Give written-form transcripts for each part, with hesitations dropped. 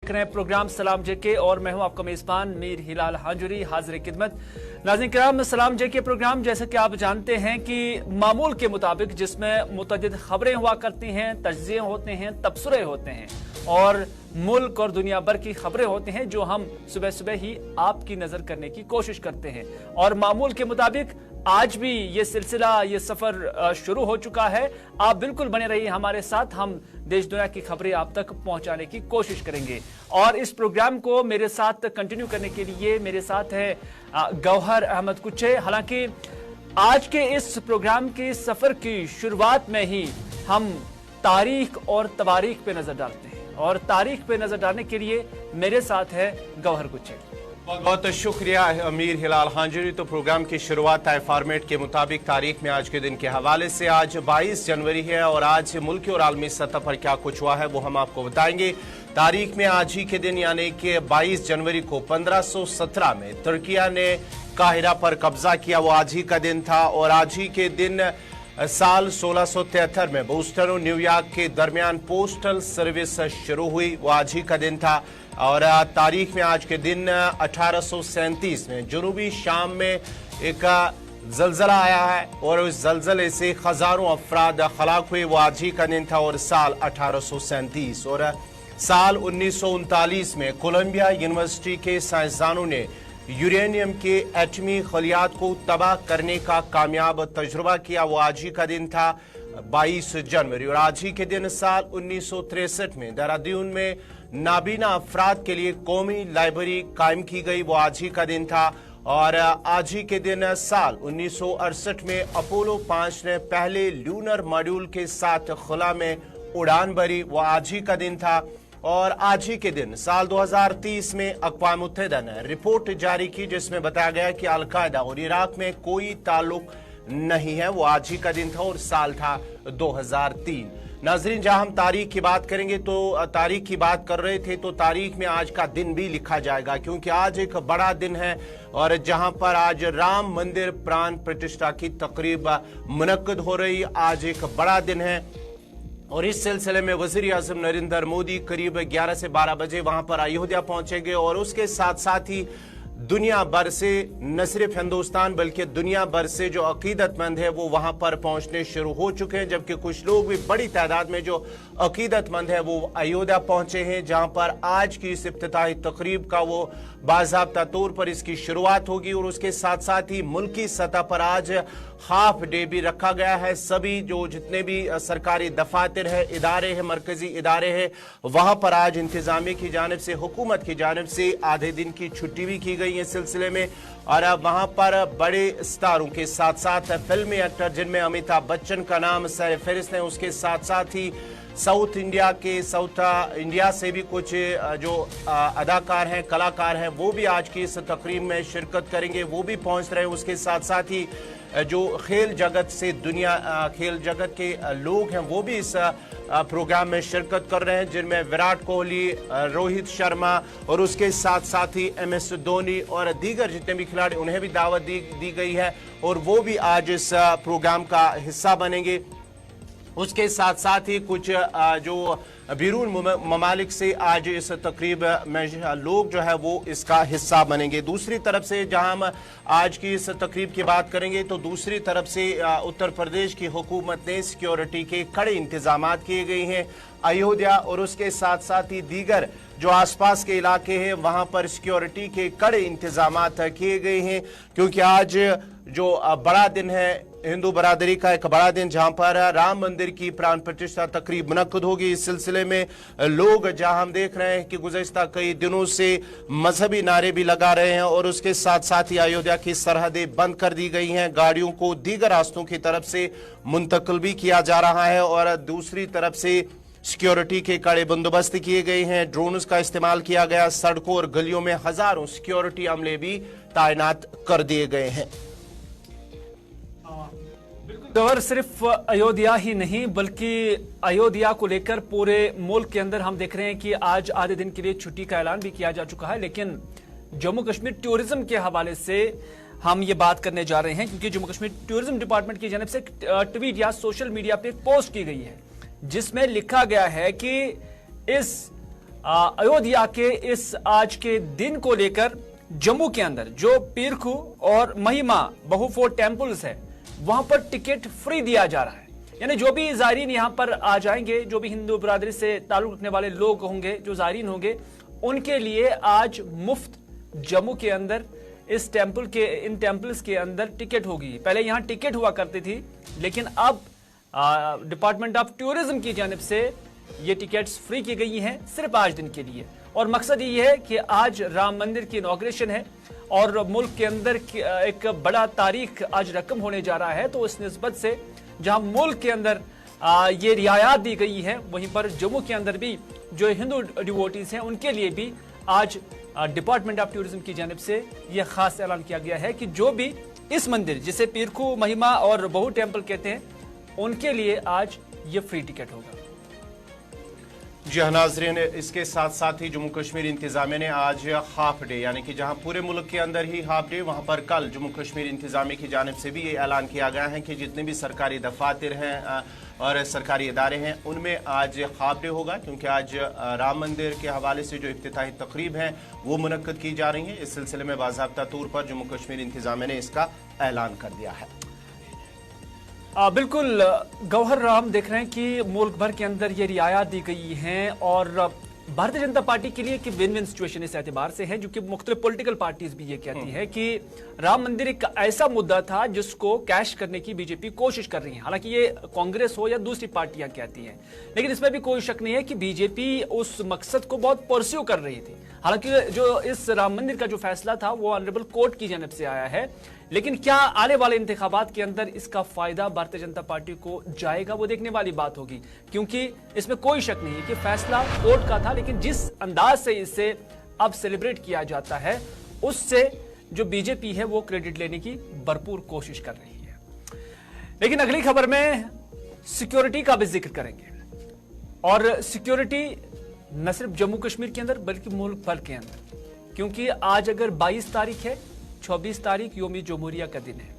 देख रहे हैं प्रोग्राम सलाम जेके और मैं हूं आपका मेजबान मीर हिलाल हांजुरी हाजिर खिदमत। नाज़रीन किराम, सलाम जेके प्रोग्राम जैसे कि आप जानते हैं कि मामूल के मुताबिक जिसमें मुतअद्दिद खबरें हुआ करती हैं, तज्ज़िये होते हैं, तबसरे होते हैं और मुल्क और दुनिया भर की खबरें होती हैं जो हम सुबह सुबह ही आपकी नजर करने की कोशिश करते हैं। और मामूल के मुताबिक आज भी ये सिलसिला, ये सफर शुरू हो चुका है। आप बिल्कुल बने रहिए हमारे साथ, हम देश दुनिया की खबरें आप तक पहुंचाने की कोशिश करेंगे। और इस प्रोग्राम को मेरे साथ कंटिन्यू करने के लिए मेरे साथ है गौहर अहमद कुचे। हालांकि आज के इस प्रोग्राम के सफर की शुरुआत में ही हम तारीख और तवारीख पे नजर डालते हैं और तारीख पे नजर डालने के लिए मेरे साथ है गौहर कुचे। बहुत बहुत शुक्रिया अमीर हिलाल हांजुरी। तो प्रोग्राम की शुरुआत तय फॉर्मेट के मुताबिक तारीख में आज के दिन के हवाले से आज 22 जनवरी है और आज मुल्की और आलमी सतह पर क्या कुछ हुआ है वो हम आपको बताएंगे। तारीख में आज ही के दिन यानी कि 22 जनवरी को 1517 में तुर्किया ने काहिरा पर कब्जा किया, वो आज ही का दिन था। और आज ही के दिन साल 1673 में बोस्टन और न्यूयॉर्क के दरमियान पोस्टल सर्विस शुरू हुई, वो आज ही का दिन था। और तारीख में आज के दिन 1837 में जनूबी शाम में एक जलजला आया है और उस जलजले से हजारों अफराद हलाक हुए, वो आज ही का दिन था। और साल 1837 और साल 1939 में कोलंबिया यूनिवर्सिटी के साइंसदानों ने यूरेनियम के एटमी खलियात को तबाह करने का कामयाब तजुर्बा किया, वो आज ही का दिन था 22 जनवरी। और आज ही के दिन साल 1963 में देहरादून में नाबीना अफराद के लिए कौमी लाइब्रेरी कायम की गई, वो आज ही का दिन था। और आज ही के दिन साल 1968 में अपोलो 5 ने पहले लूनर मॉड्यूल के साथ खुला में उड़ान भरी, वो आज ही का दिन था। और आज ही के दिन साल 2030 में अक़वाम मुत्तहिदा ने रिपोर्ट जारी की जिसमें बताया गया कि अलकायदा और इराक में कोई ताल्लुक नहीं है, वो आज ही का दिन था और साल था 2003। नाजरीन, जहां हम तारीख की बात करेंगे तो तारीख की बात कर रहे थे तो तारीख में आज का दिन भी लिखा जाएगा क्योंकि आज एक बड़ा दिन है और जहां पर आज राम मंदिर प्राण प्रतिष्ठा की तकरीब मुनक्कद हो रही, आज एक बड़ा दिन है। और इस सिलसिले में वज़ीर आज़म नरेंद्र मोदी करीब 11 से 12 बजे वहां पर अयोध्या पहुंचेंगे और उसके साथ साथ ही दुनिया भर से, न सिर्फ हिंदुस्तान बल्कि दुनिया भर से जो अकीदतमंद है वो वहां पर पहुंचने शुरू हो चुके हैं, जबकि कुछ लोग भी बड़ी तादाद में जो अकीदतमंद है वो अयोध्या पहुंचे हैं, जहां पर आज की इस इफ्तिताही तकरीब का वो बाज़ाब्ता तौर पर इसकी शुरुआत होगी। और उसके साथ साथ ही मुल्की सतह पर आज हाफ डे भी रखा गया है। सभी जो जितने भी सरकारी दफातर है, इदारे हैं, मरकजी इदारे हैं, वहां पर आज इंतजामिया की जानिब से, हुकूमत की जानिब से आधे दिन की छुट्टी भी की गई है इस सिलसिले में। और वहां पर बड़े स्टारों के साथ साथ फिल्मी एक्टर जिनमें अमिताभ बच्चन का नाम सर फहरिस्त है, उसके साथ साथ ही साउथ इंडिया से भी कुछ जो अदाकार हैं, कलाकार हैं, वो भी आज की इस तकरीब में शिरकत करेंगे, वो भी पहुंच रहे हैं। उसके साथ साथ ही जो खेल जगत से खेल जगत के लोग हैं वो भी इस प्रोग्राम में शिरकत कर रहे हैं, जिनमें विराट कोहली, रोहित शर्मा और उसके साथ साथ ही MS धोनी और दीगर जितने भी खिलाड़ी, उन्हें भी दावत दी गई है और वो भी आज इस प्रोग्राम का हिस्सा बनेंगे। उसके साथ साथ ही कुछ जो बैरून ममालिक से आज इस तकरीब में लोग जो है वो इसका हिस्सा बनेंगे। दूसरी तरफ से जहां हम आज की इस तकरीब की बात करेंगे तो दूसरी तरफ से उत्तर प्रदेश की हुकूमत ने सिक्योरिटी के कड़े इंतजामात किए गए हैं अयोध्या और उसके साथ साथ ही दीगर जो आसपास के इलाके हैं वहां पर सिक्योरिटी के कड़े इंतजामात किए गए हैं क्योंकि आज जो बड़ा दिन है हिंदू बरादरी का, एक बड़ा दिन जहां पर राम मंदिर की प्राण प्रतिष्ठा तकरीब मुनक्कद होगी। इस सिलसिले में लोग, जहां हम देख रहे हैं कि गुज़श्ता कई दिनों से मजहबी नारे भी लगा रहे हैं और उसके साथ साथ ही अयोध्या की सरहदें बंद कर दी गई हैं, गाड़ियों को दीगर रास्तों की तरफ से मुंतकिल भी किया जा रहा है और दूसरी तरफ से सिक्योरिटी के कड़े बंदोबस्त किए गए हैं, ड्रोन्स का इस्तेमाल किया गया, सड़कों और गलियों में हजारों सिक्योरिटी अमले भी तैनात कर दिए गए हैं। और सिर्फ अयोध्या ही नहीं बल्कि अयोध्या को लेकर पूरे मुल्क के अंदर हम देख रहे हैं कि आज आधे दिन के लिए छुट्टी का ऐलान भी किया जा चुका है। लेकिन जम्मू कश्मीर टूरिज्म के हवाले से हम ये बात करने जा रहे हैं क्योंकि जम्मू कश्मीर टूरिज्म डिपार्टमेंट की जानिब से ट्वीट या सोशल मीडिया पे एक पोस्ट की गई है जिसमें लिखा गया है कि इस अयोध्या के इस आज के दिन को लेकर जम्मू के अंदर जो पीरखू और महिमा बहुफोर्ट टेम्पल्स है वहां पर टिकट फ्री दिया जा रहा है। यानी जो भी ज़ायरीन यहाँ पर आ जाएंगे, जो भी हिंदू बरादरी से ताल्लुक रखने वाले लोग होंगे, जो ज़ायरीन होंगे, उनके लिए आज मुफ्त जम्मू के अंदर इस इन टेम्पल्स के अंदर टिकट होगी। पहले यहाँ टिकट हुआ करती थी, लेकिन अब डिपार्टमेंट ऑफ टूरिज्म की जानिब से ये टिकट्स फ्री की गई हैं सिर्फ आज दिन के लिए। और मकसद ये है कि आज राम मंदिर की इनॉग्रेशन है और मुल्क के अंदर एक बड़ा तारीख आज रकम होने जा रहा है, तो इस निस्बत से जहां मुल्क के अंदर ये रियायत दी गई है, वहीं पर जम्मू के अंदर भी जो हिंदू डिवोटीज हैं उनके लिए भी आज डिपार्टमेंट ऑफ टूरिज्म की जानिब से यह खास ऐलान किया गया है कि जो भी इस मंदिर जिसे पीरखू, महिमा और बहु टेम्पल कहते हैं, उनके लिए आज ये फ्री टिकट होगा। जी हाँ नाज़रीन, इसके साथ साथ ही जम्मू कश्मीर इंतजामिया ने आज हाफ डे, यानी कि जहां पूरे मुल्क के अंदर ही हाफ डे, वहां पर कल जम्मू कश्मीर इंतजामिया की जानिब से भी ये ऐलान किया गया है कि जितने भी सरकारी दफातर हैं और सरकारी इदारे हैं उनमें आज हाफ डे होगा, क्योंकि आज राम मंदिर के हवाले से जो इफ्तिताही तकरीब हैं वो मुनक्कद की जा रही हैं। इस सिलसिले में बाज़ाब्ता तौर पर जम्मू कश्मीर इंतजामिया ने इसका ऐलान कर दिया है। बिल्कुल गौहर, हम देख रहे हैं कि मुल्क भर के अंदर ये रियायत दी गई हैं और भारतीय जनता पार्टी के लिए कि विन विन सिचुएशन इस एतबार से है, जो कि मुख्तलिफ पॉलिटिकल पार्टीज भी ये कहती है कि राम मंदिर एक ऐसा मुद्दा था जिसको कैश करने की बीजेपी कोशिश कर रही है। हालांकि ये कांग्रेस हो या दूसरी पार्टियां कहती हैं, लेकिन इसमें भी कोई शक नहीं है कि बीजेपी उस मकसद को बहुत परस्यू कर रही थी। हालांकि जो इस राम मंदिर का जो फैसला था वो ऑनरेबल कोर्ट की जानिब से आया है, लेकिन क्या आने वाले इंतखाबात के अंदर इसका फायदा भारतीय जनता पार्टी को जाएगा, वो देखने वाली बात होगी। क्योंकि इसमें कोई शक नहीं है कि फैसला कोर्ट का था, लेकिन जिस अंदाज से इसे अब सेलिब्रेट किया जाता है उससे जो बीजेपी है वो क्रेडिट लेने की भरपूर कोशिश कर रही है। लेकिन अगली खबर में सिक्योरिटी का भी जिक्र करेंगे, और सिक्योरिटी न सिर्फ जम्मू कश्मीर के अंदर बल्कि मुल्क भर के अंदर, क्योंकि आज अगर 22 तारीख है, 26 तारीख यौम जमहूरिया का दिन है,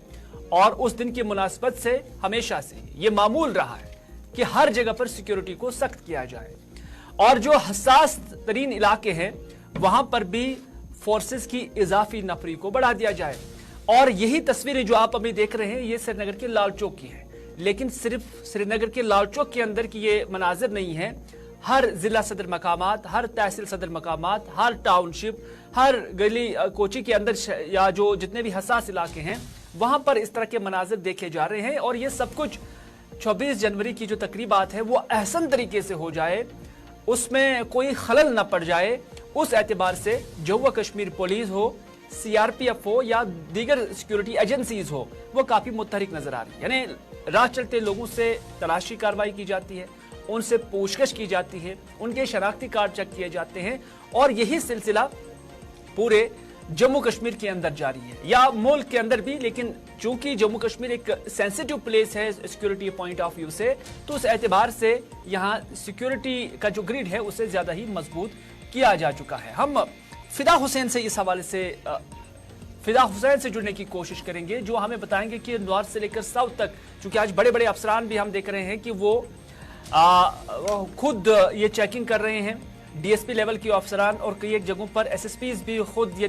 और उस दिन की मुनासबत से हमेशा से ये मामूल रहा है कि हर जगह पर सिक्योरिटी को सख्त किया जाए, और जो हसास तरीन इलाके हैं वहां पर भी फोर्सेस की इजाफी नफरी को बढ़ा दिया जाए। और यही तस्वीरें जो आप अभी देख रहे हैं ये श्रीनगर के लाल चौक की है, लेकिन सिर्फ श्रीनगर के लाल चौक के अंदर की ये मनाजिर नहीं है। हर जिला सदर मकामात, हर तहसील सदर मकामात, हर टाउनशिप, हर गली कोची के अंदर या जो जितने भी हसास इलाके हैं वहां पर इस तरह के मनाजिर देखे जा रहे हैं। और ये सब कुछ 26 जनवरी की जो तकरीबात है वो एहसन तरीके से हो जाए, उसमें कोई खलल न पड़ जाए, उस एतबार से जम्मू कश्मीर पुलिस हो, सीआरपीएफ हो या दीगर सिक्योरिटी एजेंसीज हो, वो काफी मुतहरिक नजर आ रही है। यानी राह चलते लोगों से तलाशी कार्रवाई की जाती है, उनसे पूछताछ की जाती है, उनके शनाख्ती कार्ड चेक किए जाते हैं, और यही सिलसिला पूरे जम्मू कश्मीर के अंदर जारी है या मुल्क के अंदर भी। लेकिन चूंकि जम्मू कश्मीर एक सेंसिटिव प्लेस है सिक्योरिटी पॉइंट ऑफ व्यू से, तो उस एतबार से यहाँ सिक्योरिटी का जो ग्रिड है उसे ज्यादा ही मजबूत किया जा चुका है। हम फिदा हुसैन से इस हवाले से फिदा हुसैन से जुड़ने की कोशिश करेंगे, जो हमें बताएंगे कि नॉर्थ से लेकर साउथ तक, चूंकि आज बड़े बड़े अफसरान भी हम देख रहे हैं कि वो खुद ये चेकिंग कर रहे हैं, डीएसपी लेवल की अफसरान, और कई एक जगहों पर एसएसपीज भी खुद ये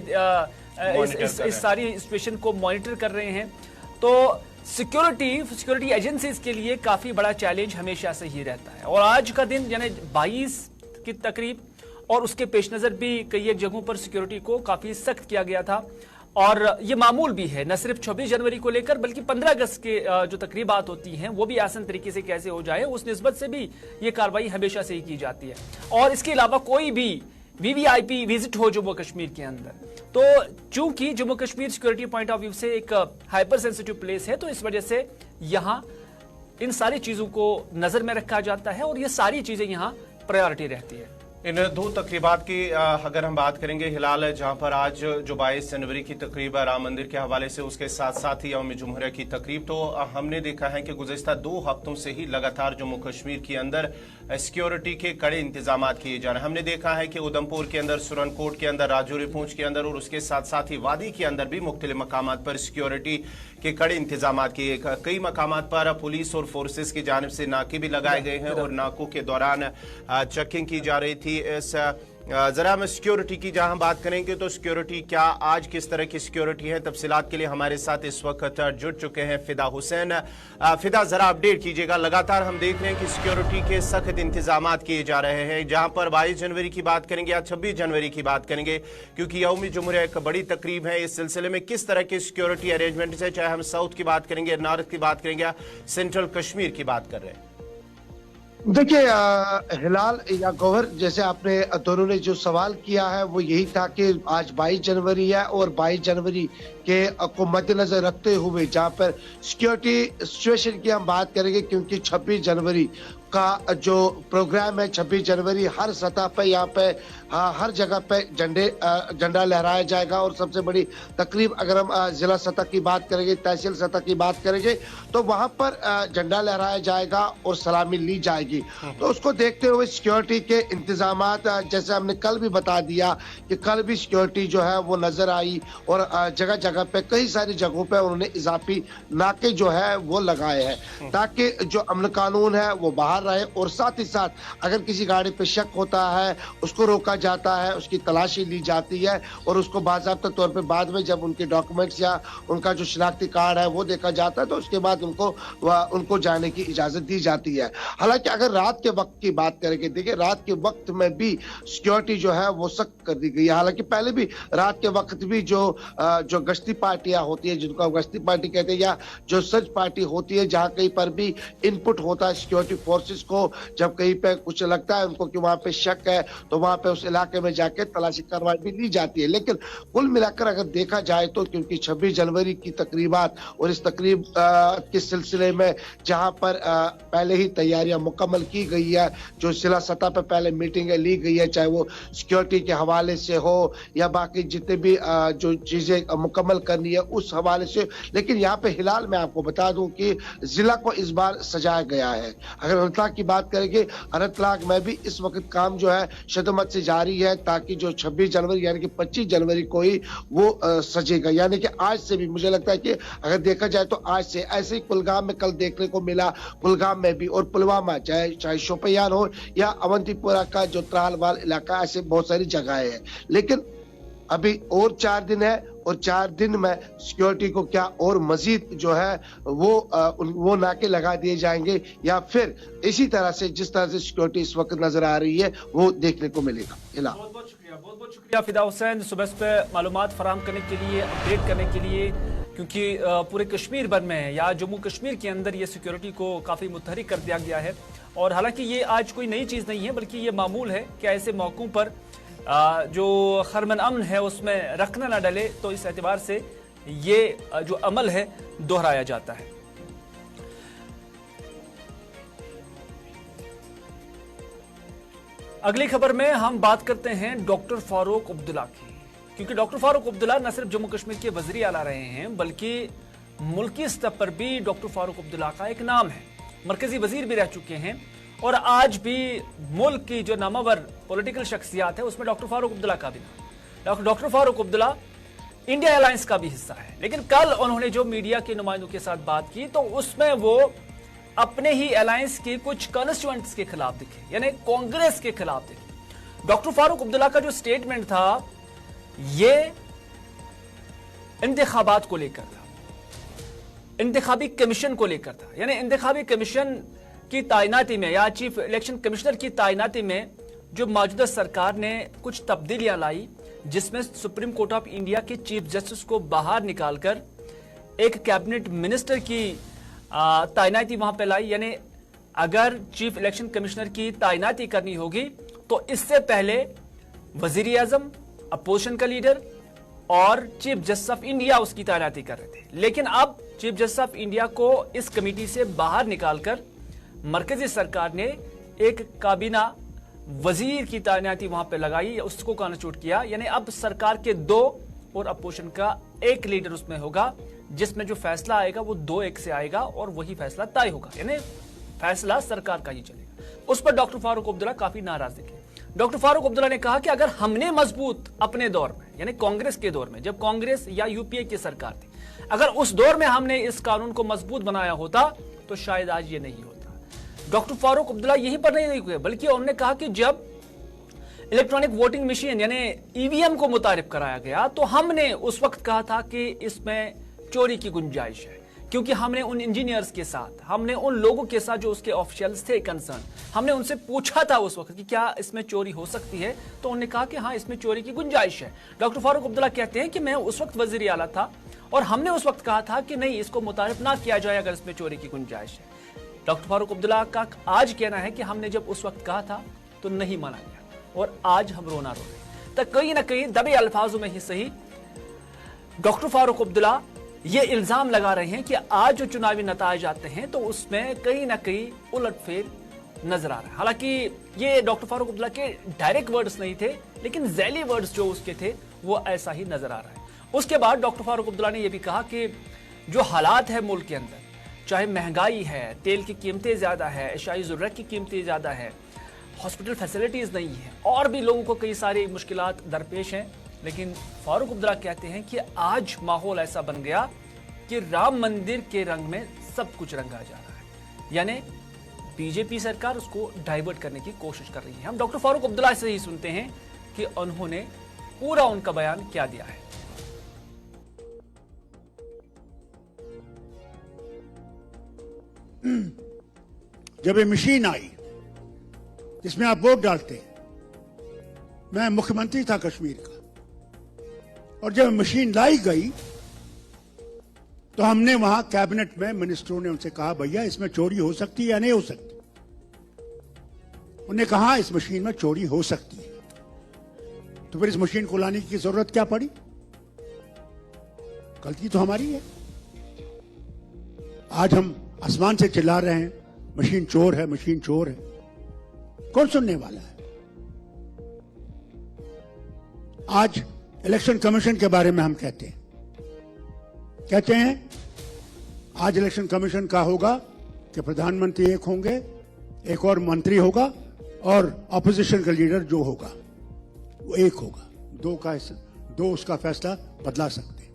इस सारी सिचुएशन को मॉनिटर कर रहे हैं। तो सिक्योरिटी एजेंसीज के लिए काफी बड़ा चैलेंज हमेशा से ही रहता है। और आज का दिन यानी 22 की तकरीब, और उसके पेश नजर भी कई एक जगहों पर सिक्योरिटी को काफी सख्त किया गया था। और ये मामूल भी है न सिर्फ 26 जनवरी को लेकर, बल्कि 15 अगस्त के जो तकरीबात होती हैं वो भी आसान तरीके से कैसे हो जाए, उस निस्बत से भी ये कार्रवाई हमेशा से ही की जाती है। और इसके अलावा कोई भी वीवीआईपी विजिट हो जम्मू कश्मीर के अंदर, तो चूंकि Jammu Kashmir security point of view से एक हाइपर सेंसिटिव प्लेस है, तो इस वजह से यहाँ इन सारी चीजों को नजर में रखा जाता है और ये सारी चीजें यहाँ प्रायोरिटी रहती है। इन दो तकरीबात की अगर हम बात करेंगे, हिलाल जहां पर आज जो 22 जनवरी की तकरीब है राम मंदिर के हवाले से, उसके साथ साथ ही यौम जमहूरिया की तकरीब, तो हमने देखा है कि गुज़िश्ता 2 हफ्तों से ही लगातार जम्मू कश्मीर के अंदर सिक्योरिटी के कड़े इंतजाम किए जा रहे हैं। हमने देखा है कि उधमपुर के अंदर, सुरनकोट के अंदर, राजौरी पूंछ के अंदर और उसके साथ साथ ही वादी के अंदर भी मुख्तलिफ मकामात पर सिक्योरिटी के कड़े इंतजाम किए। कई मकामात पर पुलिस और फोर्सेस की जानिब से नाके भी लगाए गए हैं और नाकों के दौरान चेकिंग की जा रही थी। जरा हम सिक्योरिटी की जहां बात करेंगे तो सिक्योरिटी क्या आज किस तरह की सिक्योरिटी है, तफसीलात के लिए हमारे साथ इस वक्त जुड़ चुके हैं फिदा हुसैन। फिदा, जरा अपडेट कीजिएगा। लगातार हम देख रहे हैं कि सिक्योरिटी के सख्त इंतजाम किए जा रहे हैं, जहां पर 22 जनवरी की बात करेंगे या 26 जनवरी की बात करेंगे, क्योंकि यौम जुमूरिया एक बड़ी तकरीब है। इस सिलसिले में किस तरह के सिक्योरिटी अरेंजमेंट है, चाहे हम साउथ की बात करेंगे, नॉर्थ की बात करेंगे या सेंट्रल कश्मीर की बात कर रहे हैं? देखिए, हिलाल या गौहर, जैसे आपने दोनों ने जो सवाल किया है वो यही था कि आज 22 जनवरी है और 22 जनवरी के को मद्देनजर रखते हुए जहां पर सिक्योरिटी सिचुएशन की हम बात करेंगे, क्योंकि 26 जनवरी का जो प्रोग्राम है, 26 जनवरी हर सतह पे यहाँ पे हर जगह पे झंडा लहराया जाएगा। और सबसे बड़ी तकरीब अगर हम जिला सतह की बात करेंगे, तहसील सतह की बात करेंगे, तो वहां पर झंडा लहराया जाएगा और सलामी ली जाएगी। तो उसको देखते हुए सिक्योरिटी के इंतजाम, जैसे हमने कल भी बता दिया कि कल भी सिक्योरिटी जो है वो नजर आई और जगह जगह पे कई सारी जगहों पे उन्होंने इजाफी नाके जो है वो लगाए हैं, ताकि जो अमन कानून है वो बाहर रहे। और साथ ही साथ अगर किसी गाड़ी पे शक होता है उसको रोका जाता है, उसकी तलाशी ली जाती है और उसको बाज़ाब्ता तौर पे बाद में जब उनके डॉक्यूमेंट्स या उनका जो शनाख्ती कार्ड है वो देखा जाता है तो उसके बाद उनको जाने की इजाजत दी जाती है। हालांकि अगर रात के वक्त की बात करेंगे, देखिए रात के वक्त में भी सिक्योरिटी जो है वो सख्त कर दी गई है। हालांकि पहले भी रात के वक्त भी जो गश्ती पार्टियां होती है, जिनको हम गश्ती पार्टी कहते हैं, या जो सर्च पार्टी होती है, जहां कहीं पर भी इनपुट होता है सिक्योरिटी फोर्सेस को, जब कहीं पे कुछ लगता है उनको कि वहां पे शक है तो वहां पे उस इलाके में जाके तलाशी कार्रवाई भी ली जाती है। लेकिन कुल मिलाकर अगर देखा जाए तो क्योंकि 26 जनवरी की तकरीबात और इस तकरीब के सिलसिले में जहां पर पहले ही तैयारियां मुकम्मल की गई है, जो जिला सतह पर पहले मीटिंगें ली गई है, चाहे वो सिक्योरिटी के हवाले से हो या बाकी जितने भी जो चीजें मुकम्मल करनी है उस हवाले से। लेकिन यहाँ पे हिलाल में आपको बता दूं कि जिला को इस बार सजाया गया है। अगर अनंतनाग की बात करेंगे, अनंतनाग में भी इस वक्त काम जो है शदमत से जारी है, ताकि जो 26 जनवरी यानी कि 25 जनवरी को ही वो सजेगा। यानी कि आज से भी मुझे लगता है कि अगर देखा जाए तो आज से ऐसे ही कुलगाम में कल देखने को मिला, कुलगाम में भी और पुलवामा, चाहे शोपियान हो या अवंतीपुरा का जो त्रालवाल इलाका, ऐसे बहुत सारी जगहें हैं। लेकिन अभी और 4 दिन है और 4 दिन में सिक्योरिटी को क्या और मजीद जो है वो नाके लगा दिए जाएंगे या फिर इसी तरह से जिस तरह से सिक्योरिटी इस वक्त नजर आ रही है वो देखने को मिलेगा। बहुत बहुत शुक्रिया फिदा हुसैन, सुबह पे मालूमात फराहम करने के लिए, अपडेट करने के लिए, क्योंकि पूरे कश्मीर भर में या जम्मू कश्मीर के अंदर ये सिक्योरिटी को काफ़ी मुतहरिक कर दिया गया है। और हालांकि ये आज कोई नई चीज़ नहीं है, बल्कि ये मामूल है कि ऐसे मौक़ों पर जो खरमन अमन है उसमें रखना न डले, तो इस एतबार से ये जो अमल है दोहराया जाता है। अगली खबर में हम बात करते हैं डॉक्टर फारूक अब्दुल्ला की, क्योंकि डॉक्टर फारूक अब्दुल्ला न सिर्फ जम्मू कश्मीर के वज़ीर आला रहे हैं, बल्कि मुल्की स्तर पर भी डॉक्टर फारूक अब्दुल्ला का एक नाम है। मरकजी वजीर भी रह चुके हैं और आज भी मुल्क की जो नामवर पॉलिटिकल शख्सियात है उसमें डॉक्टर फारूक अब्दुल्ला का भी नाम। Doctor Farooq Abdullah India alliance का भी हिस्सा है, लेकिन कल उन्होंने जो मीडिया के नुमाइंदों के साथ बात की तो उसमें वो अपने ही अलायंस के कुछ कॉन्स्टिट्यूएंट्स के खिलाफ दिखे, यानी कांग्रेस के खिलाफ दिखे। डॉक्टर फारूक अब्दुल्ला का जो स्टेटमेंट था ये इंतखाबात को लेकर था, इंतखाबी कमीशन को लेकर था। यानी इंतखाबी कमीशन की तैनाती में या चीफ इलेक्शन कमिश्नर की तैनाती में जो मौजूदा सरकार ने कुछ तब्दीलियां लाई, जिसमें सुप्रीम कोर्ट ऑफ इंडिया के चीफ जस्टिस को बाहर निकालकर एक कैबिनेट मिनिस्टर की तैनाती वहां पे लाई। यानी अगर चीफ इलेक्शन कमिश्नर की तैनाती करनी होगी तो इससे पहले वजीर आजम, अपोजिशन का लीडर और चीफ जस्टिस ऑफ इंडिया उसकी तैनाती कर रहे थे। लेकिन अब चीफ जस्टिस ऑफ इंडिया को इस कमेटी से बाहर निकालकर मरकजी सरकार ने एक काबीना वजीर की तैनाती वहां पे लगाई, उसको कॉन्स्टिट्यूट किया। यानी अब सरकार के 2 और अपोजिशन का 1 लीडर उसमें होगा, जिसमें जो फैसला आएगा वो 2-1 से आएगा और वही फैसला तय होगा। यानी फैसला सरकार का ही चलेगा। उस पर डॉक्टर फारूक अब्दुल्ला काफी नाराज दिखे। डॉक्टर फारूक अब्दुल्ला ने कहा कि अगर हमने मजबूत अपने दौर में, यानी कांग्रेस के दौर में, जब कांग्रेस या यूपीए की सरकार थी, अगर उस दौर में हमने इस कानून को मजबूत बनाया होता तो शायद आज ये नहीं होता। डॉक्टर फारूक अब्दुल्ला यहीं पर नहीं रुके, बल्कि उन्होंने कहा कि जब इलेक्ट्रॉनिक वोटिंग मशीन यानी ईवीएम को मुतारिफ कराया गया तो हमने उस वक्त कहा था कि इसमें चोरी की गुंजाइश है, क्योंकि हमने उन इंजीनियर्स के साथ, हमने उन लोगों के साथ जो उसके ऑफिशियल्स थे कंसर्न, हमने उनसे पूछा था उस वक्त कि क्या इसमें चोरी हो सकती है, तो उन्होंने कहा कि हाँ, इसमें चोरी की गुंजाइश है। डॉक्टर फारूक अब्दुल्ला कहते हैं कि मैं उस वक्त वजीर आला था और हमने उस वक्त कहा था कि नहीं, इसको मुतारिफ ना किया जाए अगर इसमें चोरी की गुंजाइश है। डॉक्टर फारूक अब्दुल्ला का आज कहना है कि हमने जब उस वक्त कहा था तो नहीं माना गया और आज हम रोना रो रहे। तो कहीं ना कहीं दबे अल्फाजों में ही सही डॉक्टर फारूक अब्दुल्ला ये इल्जाम लगा रहे हैं कि आज जो चुनावी नतायज आते हैं तो उसमें कहीं ना कहीं उलटफेर नजर आ रहा है। हालांकि ये डॉक्टर फारूक अब्दुल्ला के डायरेक्ट वर्ड्स नहीं थे, लेकिन ज़ैली वर्ड्स जो उसके थे वो ऐसा ही नजर आ रहा है। उसके बाद डॉक्टर फारूक अब्दुल्ला ने यह भी कहा कि जो हालात है मुल्क के अंदर, चाहे महंगाई है, तेल की कीमतें ज्यादा है, एशियाई ज़रूरत की कीमतें ज्यादा है, हॉस्पिटल फैसिलिटीज नहीं है, और भी लोगों को कई सारी मुश्किलात दरपेश हैं, लेकिन फारूक अब्दुल्ला कहते हैं कि आज माहौल ऐसा बन गया कि राम मंदिर के रंग में सब कुछ रंगा जा रहा है, यानी बीजेपी सरकार उसको डाइवर्ट करने की कोशिश कर रही है। हम डॉक्टर फारूक अब्दुल्ला से ही सुनते हैं कि उन्होंने पूरा उनका बयान क्या दिया है। जब ये मशीन आई जिसमें आप वोट डालते हैं, मैं मुख्यमंत्री था कश्मीर का, और जब मशीन लाई गई तो हमने वहां कैबिनेट में मिनिस्टरों ने उनसे कहा, भैया इसमें चोरी हो सकती है या नहीं हो सकती? उन्होंने कहा इस मशीन में चोरी हो सकती है। तो फिर इस मशीन को लाने की जरूरत क्या पड़ी? गलती तो हमारी है। आज हम आसमान से चिल्ला रहे हैं मशीन चोर है, मशीन चोर है, कौन सुनने वाला है? आज इलेक्शन कमीशन के बारे में हम कहते हैं आज इलेक्शन कमीशन का होगा कि प्रधानमंत्री एक होंगे, एक और मंत्री होगा, और ऑपोजिशन का लीडर जो होगा वो एक होगा। दो उसका फैसला बदला सकते हैं।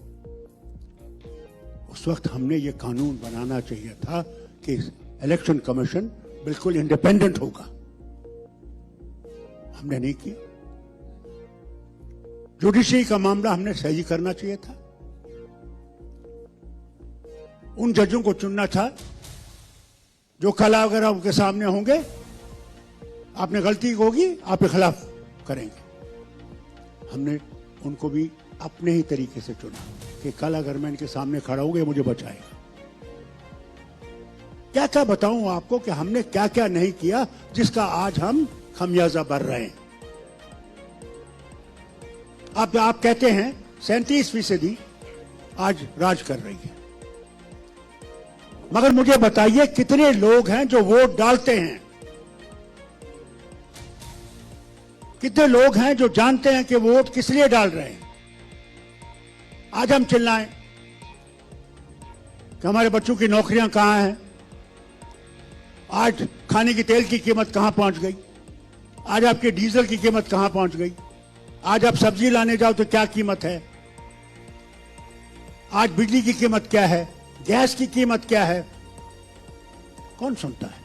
उस वक्त हमने ये कानून बनाना चाहिए था कि इलेक्शन कमीशन बिल्कुल इंडिपेंडेंट होगा। हमने नहीं किया। जुडिशरी का मामला हमने सही करना चाहिए था। उन जजों को चुनना था जो कल अगर आपके सामने होंगे, आपने गलती होगी, आपके खिलाफ करेंगे। हमने उनको भी अपने ही तरीके से चुना कि कल अगर मैं इनके सामने खड़ा होऊंगा मुझे बचाएगा। क्या क्या बताऊं आपको कि हमने क्या क्या नहीं किया जिसका आज हम खमियाजा भर रहे हैं। आप कहते हैं 37% आज राज कर रही है, मगर मुझे बताइए कितने लोग हैं जो वोट डालते हैं? कितने लोग हैं जो जानते हैं कि वोट किस लिए डाल रहे हैं? आज हम चिल्लाएं कि हमारे बच्चों की नौकरियां कहां हैं, आज खाने की तेल की कीमत कहां पहुंच गई, आज आपके डीजल की कीमत कहां पहुंच गई, आज आप सब्जी लाने जाओ तो क्या कीमत है, आज बिजली की कीमत क्या है, गैस की कीमत क्या है, कौन सुनता है?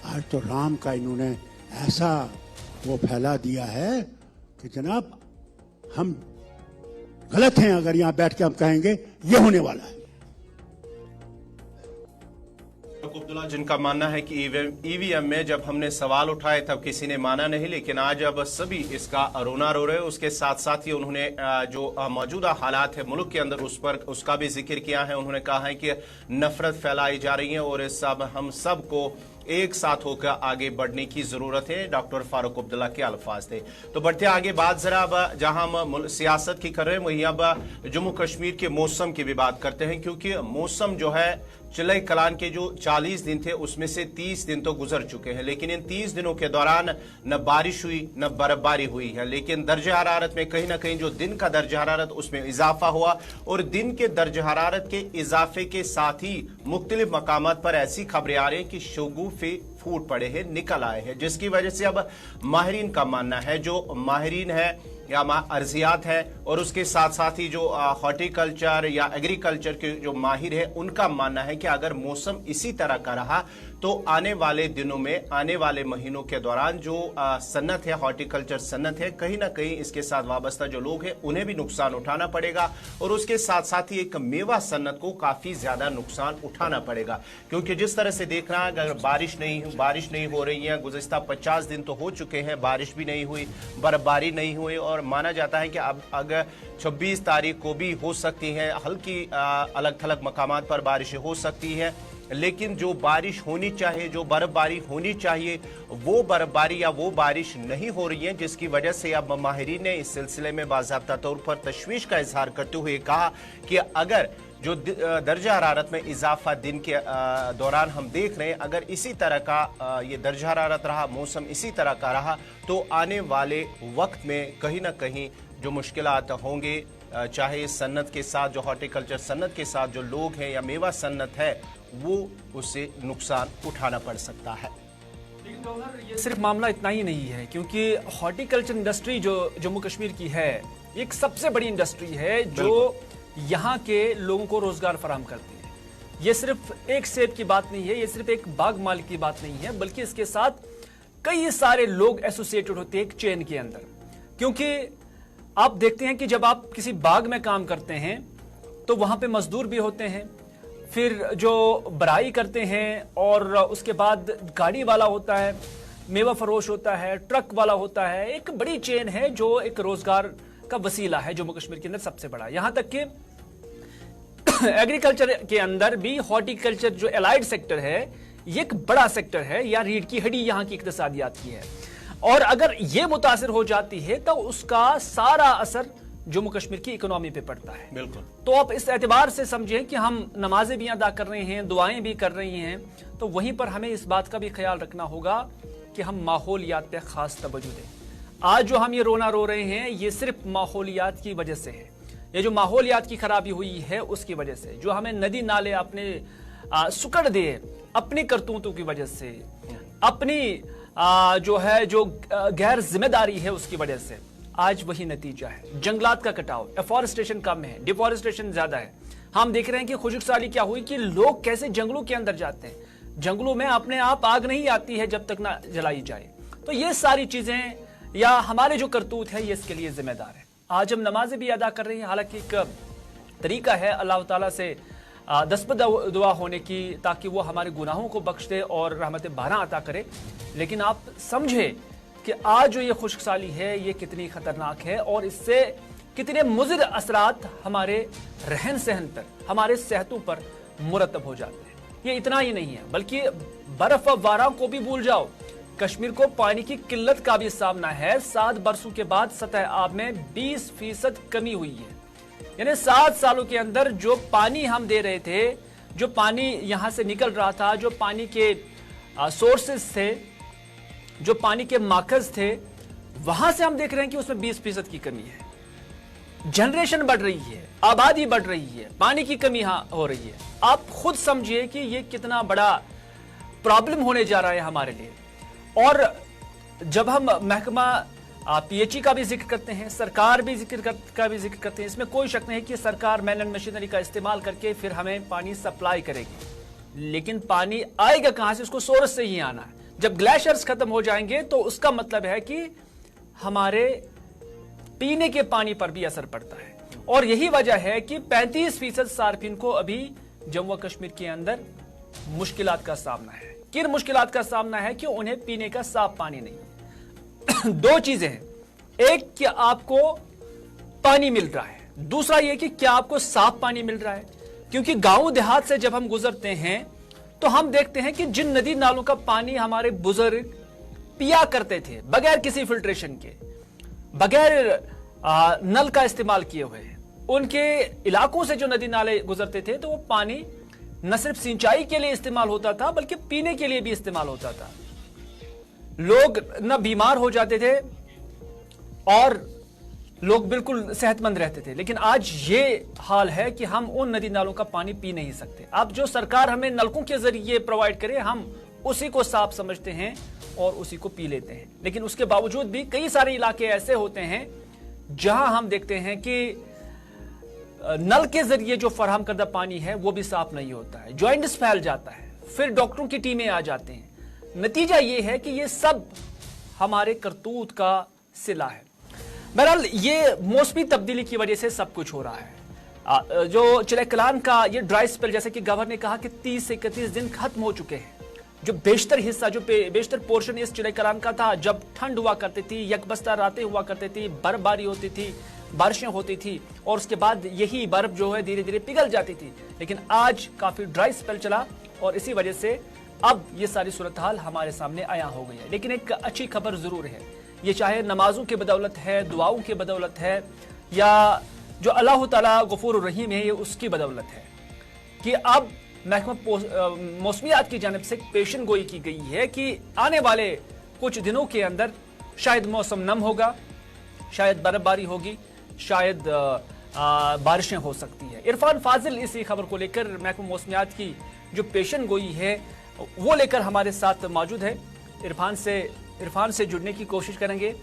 आज तो राम का इन्होंने ऐसा वो फैला दिया है कि जनाब हम गलत हैं अगर यहां बैठ के हम कहेंगे ये होने वाला है। अब्दुल्ला जिनका मानना है कि ईवीएम में जब हमने सवाल उठाए तब किसी ने माना नहीं, लेकिन आज अब सभी इसका रोना रो रहे। उसके साथ साथ ही उन्होंने जो मौजूदा हालात है मुल्क के अंदर उसका भी जिक्र किया है। उन्होंने कहा है कि नफरत फैलाई जा रही है और इस सब हम सब को एक साथ होकर आगे बढ़ने की जरूरत है, डॉक्टर फारूक अब्दुल्ला के अल्फाज थे। तो बढ़ते आगे बात जरा अब जहां हम सियासत की कर रहे हैं वहीं अब जम्मू कश्मीर के मौसम की भी बात करते हैं, क्योंकि मौसम जो है चिलई कलान के जो 40 दिन थे उसमें से 30 दिन तो गुजर चुके हैं, लेकिन इन 30 दिनों के दौरान न बारिश हुई न बर्फबारी हुई है। लेकिन दर्जा हरारत में कहीं ना कहीं जो दिन का दर्जा हरारत उसमें इजाफा हुआ, और दिन के दर्जा हरारत के इजाफे के साथ ही मुख्तलिफ मकामात पर ऐसी खबरें आ रही हैं कि शगुफे फूट पड़े हैं, निकल आए हैं, जिसकी वजह से अब माहिरीन का मानना है, जो माहिरीन है या अर्जियात है और उसके साथ साथ ही जो हॉर्टिकल्चर या एग्रीकल्चर के जो माहिर है उनका मानना है कि अगर मौसम इसी तरह का रहा तो आने वाले दिनों में, आने वाले महीनों के दौरान जो सन्नत है, हॉर्टिकल्चर सन्नत है, कहीं ना कहीं इसके साथ वाबस्ता जो लोग हैं उन्हें भी नुकसान उठाना पड़ेगा, और उसके साथ साथ ही एक मेवा सन्नत को काफी ज्यादा नुकसान उठाना पड़ेगा। क्योंकि जिस तरह से देख रहा है, अगर बारिश नहीं हो रही है, गुज़िश्ता 50 दिन तो हो चुके हैं, बारिश भी नहीं हुई, बर्फबारी नहीं हुई, और माना जाता है कि अब अगर 26 तारीख को भी हो सकती है, हल्की अलग थलग मकामात पर बारिशें हो सकती है, लेकिन जो बारिश होनी चाहिए, जो बर्फबारी होनी चाहिए, वो बर्फबारी या वो बारिश नहीं हो रही है, जिसकी वजह से अब माहिरीन ने इस सिलसिले में बाज़ाब्ता तौर पर तशवीश का इजहार करते हुए कहा कि अगर जो दर्जा हरारत में इजाफा दिन के दौरान हम देख रहे हैं, अगर इसी तरह का ये दर्जा हरारत रहा, मौसम इसी तरह का रहा, तो आने वाले वक्त में कहीं ना कहीं जो मुश्किलात होंगे, चाहे सन्नत के साथ, जो हॉर्टिकल्चर सन्नत के साथ जो लोग हैं या मेवा सन्नत है, वो उससे नुकसान उठाना पड़ सकता है। लेकिन गवर्नर, ये सिर्फ मामला इतना ही नहीं है, क्योंकि हॉर्टिकल्चर इंडस्ट्री जो जम्मू कश्मीर की है, एक सबसे बड़ी इंडस्ट्री है जो यहाँ के लोगों को रोजगार फराहम करती है। ये सिर्फ एक सेब की बात नहीं है, ये सिर्फ एक बाग मालिक की बात नहीं है, बल्कि इसके साथ कई सारे लोग एसोसिएटेड होते हैं एक चेन के अंदर। क्योंकि आप देखते हैं कि जब आप किसी बाग में काम करते हैं तो वहां पे मजदूर भी होते हैं, फिर जो बराई करते हैं, और उसके बाद गाड़ी वाला होता है, मेवा फरोश होता है, ट्रक वाला होता है। एक बड़ी चेन है जो एक रोजगार का वसीला है जम्मू कश्मीर के अंदर सबसे बड़ा। यहां तक कि एग्रीकल्चर के अंदर भी हॉर्टिकल्चर जो एलाइड सेक्टर है, ये एक बड़ा सेक्टर है, या रीढ़ की हड्डी यहां की इक्तिसादियात की है, और अगर ये मुतासिर हो जाती है तो उसका सारा असर जम्मू कश्मीर की इकोनॉमी पे पड़ता है। बिल्कुल। तो आप इस एतबार से समझें कि हम नमाजें भी अदा कर रहे हैं, दुआएं भी कर रही हैं, तो वहीं पर हमें इस बात का भी ख्याल रखना होगा कि हम माहौलियात पे खास तवज्जो दें। आज जो हम ये रोना रो रहे हैं, ये सिर्फ माहौलियात की वजह से है। ये जो माहौलियात की खराबी हुई है उसकी वजह से, जो हमें नदी नाले अपने सुकड़ दिए अपनी करतूतों की वजह से, अपनी जो गैर जिम्मेदारी है उसकी वजह से, आज वही नतीजा है। जंगलात का कटाव, एफॉरेस्टेशन कम है, डिफॉरेस्टेशन ज्यादा है। हम देख रहे हैं कि खुशक साली क्या हुई कि लोग कैसे जंगलों के अंदर जाते हैं। जंगलों में अपने आप आग नहीं आती है जब तक ना जलाई जाए। तो ये सारी चीजें या हमारे जो करतूत है ये इसके लिए जिम्मेदार है। आज हम नमाजें भी अदा कर रहे हैं, हालांकि एक तरीका है अल्लाह ताला से दस्तबद दुआ होने की, ताकि वो हमारे गुनाहों को बख्श दे और रहमत बारा अता करे। लेकिन आप समझे कि आज जो ये खुश्क साली है ये कितनी खतरनाक है, और इससे कितने मुज़िर असरात हमारे रहन सहन पर, हमारे सेहतों पर मुरतब हो जाते हैं। ये इतना ही नहीं है, बल्कि बर्फ वारा को भी भूल जाओ, कश्मीर को पानी की किल्लत का भी सामना है। 7 बरसों के बाद सतह आब में 20% कमी हुई है। यानी 7 सालों के अंदर जो पानी हम दे रहे थे, जो पानी यहां से निकल रहा था, जो पानी के सोर्सेस थे, जो पानी के मार्कज थे, वहां से हम देख रहे हैं कि उसमें 20% की कमी है। जनरेशन बढ़ रही है, आबादी बढ़ रही है, पानी की कमी हो रही है। आप खुद समझिए कि ये कितना बड़ा प्रॉब्लम होने जा रहा है हमारे लिए। और जब हम महकमा पीएचई का भी जिक्र करते हैं, सरकार भी का भी जिक्र करते हैं, इसमें कोई शक नहीं कि सरकार मैन एंड मशीनरी का इस्तेमाल करके फिर हमें पानी सप्लाई करेगी। लेकिन पानी आएगा कहां से? उसको सोर्स से ही आना है। जब ग्लेशियर्स खत्म हो जाएंगे तो उसका मतलब है कि हमारे पीने के पानी पर भी असर पड़ता है। और यही वजह है कि 35% सार्फिन को अभी जम्मू कश्मीर के अंदर मुश्किलात का सामना है। किन मुश्किलात का सामना है? कि उन्हें पीने का साफ पानी नहीं। 2 चीजें हैं, एक कि आपको पानी मिल रहा है, दूसरा यह कि क्या आपको साफ पानी मिल रहा है। क्योंकि गांव देहात से जब हम गुजरते हैं तो हम देखते हैं कि जिन नदी नालों का पानी हमारे बुजुर्ग पिया करते थे बगैर किसी फिल्ट्रेशन के, बगैर नल का इस्तेमाल किए हुए, उनके इलाकों से जो नदी नाले गुजरते थे तो वो पानी न सिर्फ सिंचाई के लिए इस्तेमाल होता था बल्कि पीने के लिए भी इस्तेमाल होता था। लोग न बीमार हो जाते थे और लोग बिल्कुल सेहतमंद रहते थे। लेकिन आज ये हाल है कि हम उन नदी नालों का पानी पी नहीं सकते। अब जो सरकार हमें नलकों के जरिए प्रोवाइड करे, हम उसी को साफ समझते हैं और उसी को पी लेते हैं। लेकिन उसके बावजूद भी कई सारे इलाके ऐसे होते हैं जहां हम देखते हैं कि नल के जरिए जो फराहम करदा पानी है वो भी साफ नहीं होता है, जॉइंट्स फैल जाता है, फिर डॉक्टरों की टीमें आ जाते हैं। नतीजा ये है कि ये सब हमारे करतूत का सिला है। बहरहाल ये मौसमी तब्दीली की वजह से सब कुछ हो रहा है। जो चिलकलान का ये ड्राई स्पेल, जैसे कि गवर्नर ने कहा कि 30 से 31 दिन खत्म हो चुके हैं। जो बेशतर हिस्सा, जो बेशतर पोर्शन इस चिलकलान का था, जब ठंड हुआ करती थी, यकबस्ता रातें हुआ करती थी, बर्फबारी होती थी, बारिशें होती थी और उसके बाद यही बर्फ जो है धीरे धीरे पिघल जाती थी। लेकिन आज काफी ड्राई स्पेल चला और इसी वजह से अब ये सारी सूरत हाल हमारे सामने आया हो गई है। लेकिन एक अच्छी खबर जरूर है, ये चाहे नमाजों की बदौलत है, दुआओं की बदौलत है, या जो अल्लाह ताला गफूर रहीम है ये उसकी बदौलत है कि अब महकमा मौसमियात की जानिब से पेशन गोई की गई है कि आने वाले कुछ दिनों के अंदर शायद मौसम नम होगा, शायद बर्फबारी होगी, शायद बारिशें हो सकती है। इरफान फाजिल इसी खबर को लेकर महकमा मौसमियात की जो पेशन गोई है वो लेकर हमारे साथ मौजूद है। इरफान से जुड़ने की कोशिश करेंगे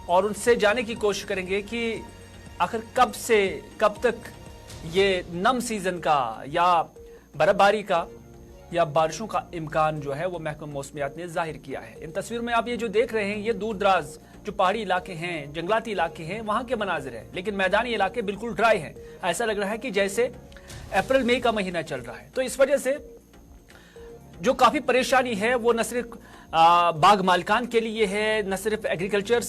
और उनसे जानने की कोशिश करेंगे कि आखिर कब से कब तक ये नम सीजन का या बर्फबारी का या बारिशों का इम्कान जो है वो महकमा मौसमियात ने जाहिर किया है। इन तस्वीर में आप ये जो देख रहे हैं ये दूर दराज जो पहाड़ी इलाके हैं, जंगलाती इलाके हैं, वहां के मनाजिर है। लेकिन मैदानी इलाके बिल्कुल ड्राई हैं। ऐसा लग रहा है कि जैसे अप्रैल मई का महीना चल रहा है। तो इस वजह से जो काफी परेशानी है वो न सिर्फ बाग मालिकान के लिए है, न सिर्फ एग्रीकल्चर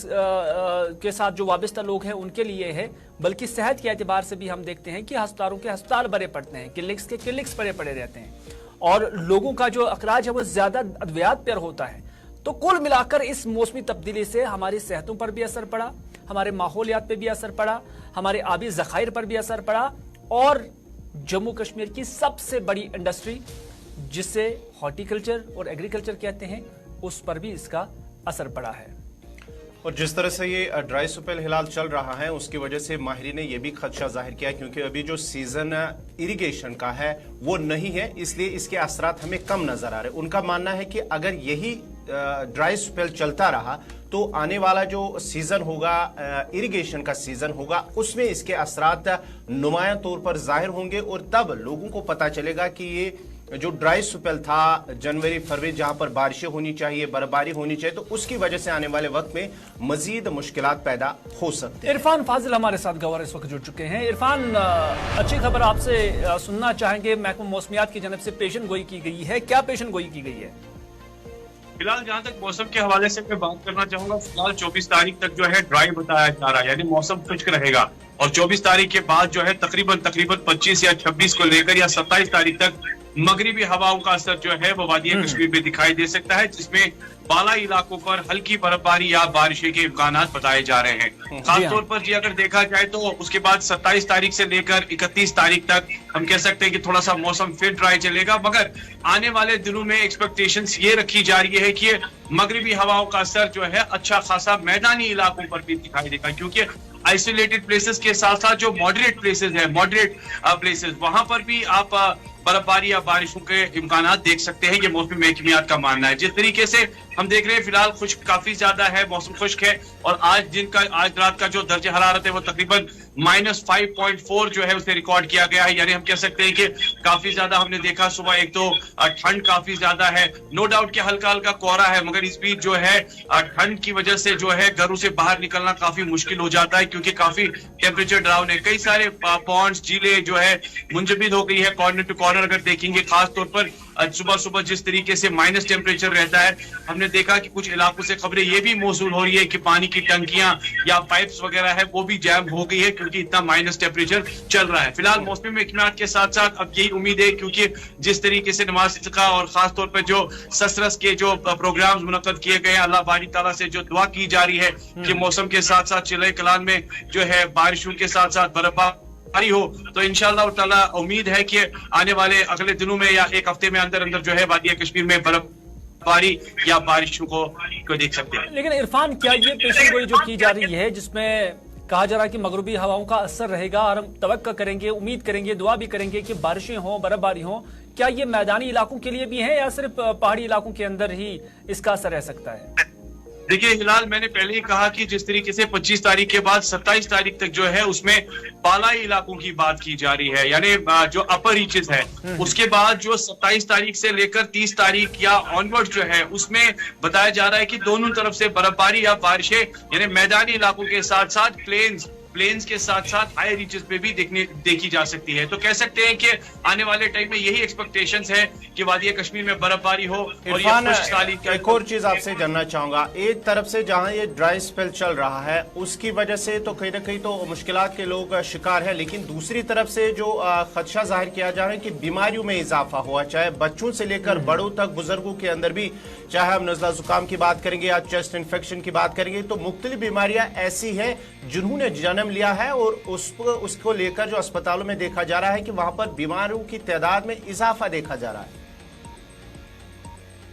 के साथ जो वाबस्ता लोग हैं उनके लिए है, बल्कि सेहत के एतबार से भी हम देखते हैं कि अस्पतालों के अस्पताल भरे पड़ते हैं, क्लिनिक्स के क्लिनिक्स भरे पड़े रहते हैं और लोगों का जो अखराज है वो ज्यादा अद्वियात पर होता है। तो कुल मिलाकर इस मौसमी तब्दीली से हमारी सेहतों पर भी असर पड़ा, हमारे माहौलियात पे भी असर पड़ा, हमारे आबी ज़खायर पर भी असर पड़ा और जम्मू कश्मीर की सबसे बड़ी इंडस्ट्री जिसे हॉर्टिकल्चर और एग्रीकल्चर कहते हैं उस पर भी इसका असर पड़ा है। और जिस तरह से ये ड्राई स्पेल हिलाल चल रहा है उसकी वजह से माहिरीन ने यह भी खदशा जाहिर किया क्योंकि अभी जो सीजन इरिगेशन का है वो नहीं है, इसलिए इसके असरात हमें कम नजर आ रहे। उनका मानना है कि अगर यही ड्राई स्पेल चलता रहा तो आने वाला जो सीजन होगा, इरिगेशन का सीजन होगा, उसमें इसके असरात नुमाया तौर पर जाहिर होंगे और तब लोगों को पता चलेगा कि ये जो ड्राई स्पेल था जनवरी फरवरी जहां पर बारिशें होनी चाहिए, बर्फबारी होनी चाहिए, तो उसकी वजह से आने वाले वक्त में मजीद मुश्किलात पैदा हो सकते हैं। इरफान फाजिल हमारे साथ गवार इस वक्त जुड़ चुके हैं। इरफान, अच्छी खबर आपसे सुनना चाहेंगे। महकमा मौसमियात की जानब से पेशन गोई की गई है, क्या पेशन गोई की गई है? फिलहाल जहां तक मौसम के हवाले से मैं बात करना चाहूंगा, फिलहाल 24 तारीख तक जो है ड्राई बताया जा रहा है, यानी मौसम खुश्क रहेगा और 24 तारीख के बाद जो है तकरीबन 25 या 26 को लेकर या 27 तारीख तक मगरिबी हवाओं का असर जो है वो वादी कश्मीर में दिखाई दे सकता है, जिसमें बाला इलाकों पर हल्की बर्फबारी या बारिशें के इम्कानात बताए जा रहे हैं। खासतौर पर जी अगर देखा जाए तो उसके बाद 27 तारीख से लेकर 31 तारीख तक हम कह सकते हैं कि थोड़ा सा मौसम फिर ड्राई चलेगा, मगर आने वाले दिनों में एक्सपेक्टेशंस ये रखी जा रही है कि मगरिबी हवाओं का असर जो है अच्छा खासा मैदानी इलाकों पर भी दिखाई देगा, क्योंकि आइसोलेटेड प्लेसेस के साथ साथ जो मॉडरेट प्लेसेस है, मॉडरेट प्लेसेस, वहां पर भी आप बर्फबारी या बारिशों के इम्कानात देख सकते हैं। ये मौसमी महकमियात का मानना है। जिस तरीके से हम देख रहे हैं फिलहाल खुश्क काफी ज्यादा है, मौसम खुश्क है और आज रात का जो दर्जे हरारत है वो तकरीबन -5.4 जो है उसे रिकॉर्ड किया गया है, यानी हम कह सकते हैं कि काफी ज्यादा हमने देखा। सुबह एक तो ठंड काफी ज्यादा है, नो डाउट कि हल्का हल्का कोहरा है, मगर इस बीच जो है ठंड की वजह से जो है घरों से बाहर निकलना काफी मुश्किल हो जाता है, क्योंकि काफी टेम्परेचर डाउन है। कई सारे पॉन्ड्स, झीलें जो है मुंजमद हो गई है कॉर्नर टू कॉर्नर। अगर देखेंगे खास तौर पर सुबह सुबह जिस तरीके से माइनस टेम्परेचर रहता है, हमने देखा कि कुछ इलाकों से खबरें ये भी मौसूल हो रही है कि पानी की टंकियां या पाइप्स वगैरह है वो भी जैम हो गई है क्योंकि इतना माइनस टेम्परेचर चल रहा है। फिलहाल मौसमी महकमात के साथ साथ अब यही उम्मीद है, क्योंकि जिस तरीके से नमाज इत्तिका और खास तौर पर जो ससरस के जो प्रोग्राम्स मुनक्कद किए गए हैं, अल्लाह बारी ताला से जो दुआ की जा रही है कि मौसम के साथ साथ चिल्लाई कलान में जो है बारिशों के साथ साथ बर्फबारी हो, तो इंशाअल्लाह ताला उम्मीद है कि आने वाले अगले दिनों में या एक हफ्ते में अंदर अंदर जो है वादिया कश्मीर में बर्फबारी या बारिशों को देख सकते हैं। लेकिन इरफान, क्या ये पेशन गोई जो की जा रही है जिसमें कहा जा रहा है कि मगरबी हवाओं का असर रहेगा और हम तवक्को करेंगे, उम्मीद करेंगे, दुआ भी करेंगे कि बारिशें हों, बर्फबारी हो, क्या ये मैदानी इलाकों के लिए भी है या सिर्फ पहाड़ी इलाकों के अंदर ही इसका असर रह सकता है? देखिए हिलाल, मैंने पहले ही कहा कि जिस तरीके से 25 तारीख के बाद 27 तारीख तक जो है उसमें बालाई इलाकों की बात की जा रही है, यानी जो अपर रीचेस है, उसके बाद जो 27 तारीख से लेकर 30 तारीख या ऑनवर्ड जो है उसमें बताया जा रहा है कि दोनों तरफ से बर्फबारी या बारिशें, यानी मैदानी इलाकों के साथ साथ प्लेन्स के साथ साथ हाई रीचेस पे भी देखी जा सकती है। तो कह सकते हैं कि आने वाले टाइम में यही एक्सपेक्टेशंस है कि वादिया कश्मीर में बर्फबारी हो। और एक और चीज आपसे जानना चाहूंगा, एक तरफ से जहां ये ड्राई स्पेल चल रहा है उसकी वजह से तो कहीं ना कहीं तो मुश्किलात के लोग शिकार है, लेकिन दूसरी तरफ से जो खदशा जाहिर किया जा रहा है कि बीमारियों में इजाफा हुआ, चाहे बच्चों से लेकर बड़ों तक, बुजुर्गों के अंदर भी, चाहे हम नज़ला जुकाम की बात करेंगे या चेस्ट इन्फेक्शन की बात करेंगे, तो मुख्तलिफ बीमारियां ऐसी हैं जिन्होंने जन्म लिया है और उसको लेकर जो अस्पतालों में देखा जा रहा है कि वहां पर बीमारियों की तादाद में इजाफा देखा जा रहा है।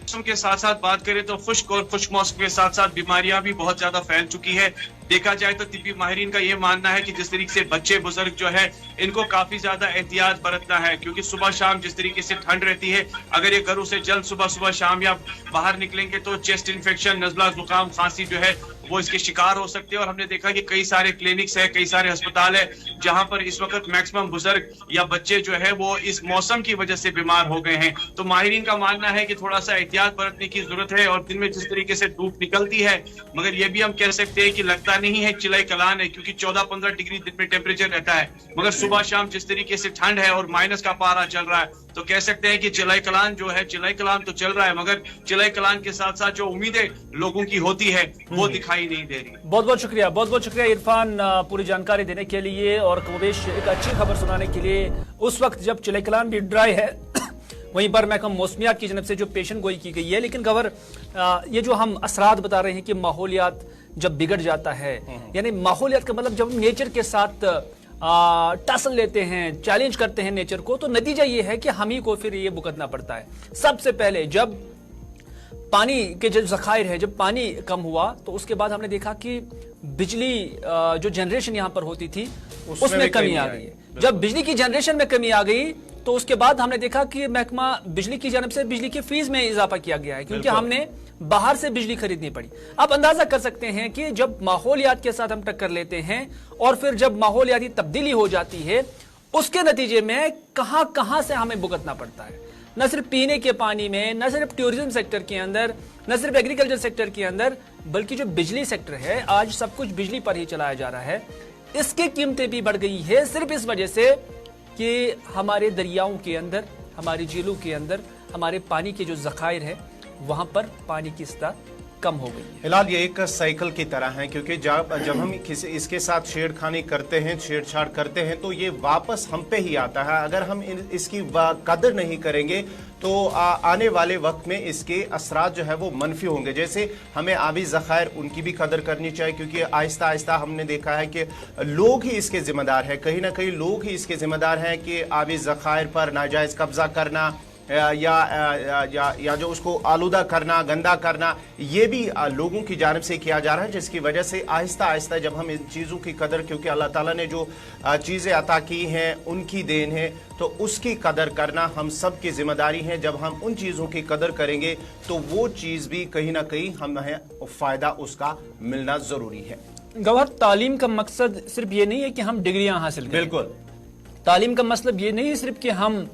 मौसम के साथ साथ बात करें तो खुश्क और खुश्क मौसम के साथ साथ बीमारियां भी बहुत ज्यादा फैल चुकी है। देखा जाए तो तिब्बी माहिरीन का ये मानना है कि जिस तरीके से बच्चे बुजुर्ग जो है इनको काफी ज्यादा एहतियात बरतना है, क्योंकि सुबह शाम जिस तरीके से ठंड रहती है, अगर ये घरों से जल्द सुबह शाम या बाहर निकलेंगे तो चेस्ट इन्फेक्शन, नजला जुकाम, खांसी जो है वो इसके शिकार हो सकते हैं। और हमने देखा कि कई सारे क्लिनिक्स है, कई सारे अस्पताल है जहां पर इस वक्त मैक्सिमम बुजुर्ग या बच्चे जो है वो इस मौसम की वजह से बीमार हो गए हैं। तो माहिरीन का मानना है कि थोड़ा सा एहतियात बरतने की जरूरत है। और दिन में जिस तरीके से धूप निकलती है, मगर ये भी हम कह सकते हैं कि लगता नहीं है चिलाई कलान है, क्योंकि 14-15 डिग्री दिन में टेम्परेचर रहता है, मगर सुबह शाम जिस तरीके से ठंड है और माइनस का पारा चल रहा है, तो कह सकते हैं कि चिलाई कलान जो है, चिलाई कलान तो चल रहा है, मगर चिलाई कलान के साथ साथ जो उम्मीदें लोगों की होती है वो दिखाई नहीं दे रही। बहुत बहुत शुक्रिया इरफान पूरी जानकारी देने के लिए और कमोबेश एक अच्छी खबर सुनाने के लिए। उस वक्त जब चिलाई कलान भी ड्राई है वहीं पर महकमा मौसमियात की जनब से जो पेशन गोई की गई है, लेकिन खबर ये जो हम असरात बता रहे हैं कि माहौलियात जब बिगड़ जाता है, यानी माहौलियात का मतलब जब नेचर के साथ टसल लेते हैं, चैलेंज करते हैं नेचर को, तो नतीजा ये है कि हम ही को फिर ये भुगतना पड़ता है। सबसे पहले जब पानी के जो ज़खायर है, जब पानी कम हुआ तो उसके बाद हमने देखा कि बिजली जो जनरेशन यहाँ पर होती थी उसमें कमी आ गई। जब बिजली की जनरेशन में कमी आ गई तो उसके बाद हमने देखा कि महकमा बिजली की जानब से बिजली की फीस में इजाफा किया गया है, क्योंकि हमने बाहर से बिजली खरीदनी पड़ी। आप अंदाजा कर सकते हैं कि जब माहौलियात के साथ हम टक्कर लेते हैं और फिर जब माहौलियाती तब्दीली हो जाती है, उसके नतीजे में कहां कहां से हमें भुगतना पड़ता है, न सिर्फ पीने के पानी में, न सिर्फ टूरिज्म सेक्टर के अंदर, न सिर्फ एग्रीकल्चर सेक्टर के अंदर, बल्कि जो बिजली सेक्टर है, आज सब कुछ बिजली पर ही चलाया जा रहा है। इसकी कीमतें भी बढ़ गई है सिर्फ इस वजह से कि हमारे दरियाओं के अंदर, हमारी झीलों के अंदर हमारे पानी के जो ज़खायर है वहां पर पानी की सतह कम हो गई है। फिलहाल ये एक साइकिल की तरह है, क्योंकि जब हम इसके साथ छेड़खानी करते हैं, छेड़छाड़ करते हैं, तो ये वापस हम पे ही आता है। अगर हम इसकी कदर नहीं करेंगे तो आने वाले वक्त में इसके असरात जो है वो मनफी होंगे। जैसे हमें आबी ज़खायर उनकी भी कदर करनी चाहिए, क्योंकि आहिस्ता आहिस्ता हमने देखा है कि लोग ही इसके जिम्मेदार हैं, कहीं ना कहीं लोग ही इसके जिम्मेदार हैं कि आबी ज़खायर पर नाजायज़ कब्जा करना या जो उसको आलूदा करना, गंदा करना, ये भी लोगों की जानिब से किया जा रहा है, जिसकी वजह से आहिस्ता आहिस्ता जब हम इन चीज़ों की कदर, क्योंकि अल्लाह ताला ने जो चीज़ें अता की हैं उनकी देन है, तो उसकी कदर करना हम सब की जिम्मेदारी है। जब हम उन चीज़ों की कदर करेंगे तो वो चीज़ भी कहीं ना कहीं हमें फ़ायदा उसका मिलना ज़रूरी है। गौहर, तालीम का मकसद सिर्फ ये नहीं है कि हम डिग्रियां हासिल करें। बिल्कुल, तालीम का मतलब ये नहीं है सिर्फ कि हम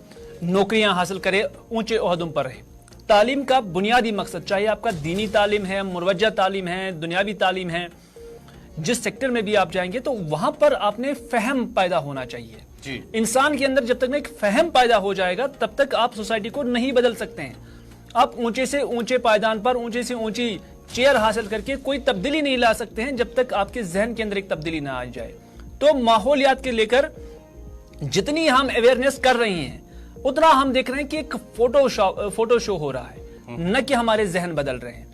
नौकरियां हासिल करें, ऊंचे ओहदों पर रहे। तालीम का बुनियादी मकसद, चाहे आपका दीनी तालीम है, मुरवज्जा तालीम है, दुनियावी तालीम है, जिस सेक्टर में भी आप जाएंगे तो वहां पर आपने फहम पैदा होना चाहिए। जी। इंसान के अंदर जब तक एक फहम पैदा हो जाएगा तब तक आप सोसाइटी को नहीं बदल सकते हैं। आप ऊंचे से ऊंचे पायदान पर ऊंचे से ऊंची चेयर हासिल करके कोई तब्दीली नहीं ला सकते हैं जब तक आपके जहन के अंदर एक तब्दीली ना आ जाए। तो माहौलियात के लेकर जितनी हम अवेयरनेस कर रहे हैं उतना हम देख रहे हैं कि एक फोटो शो हो रहा है, न कि हमारे जहन बदल रहे हैं।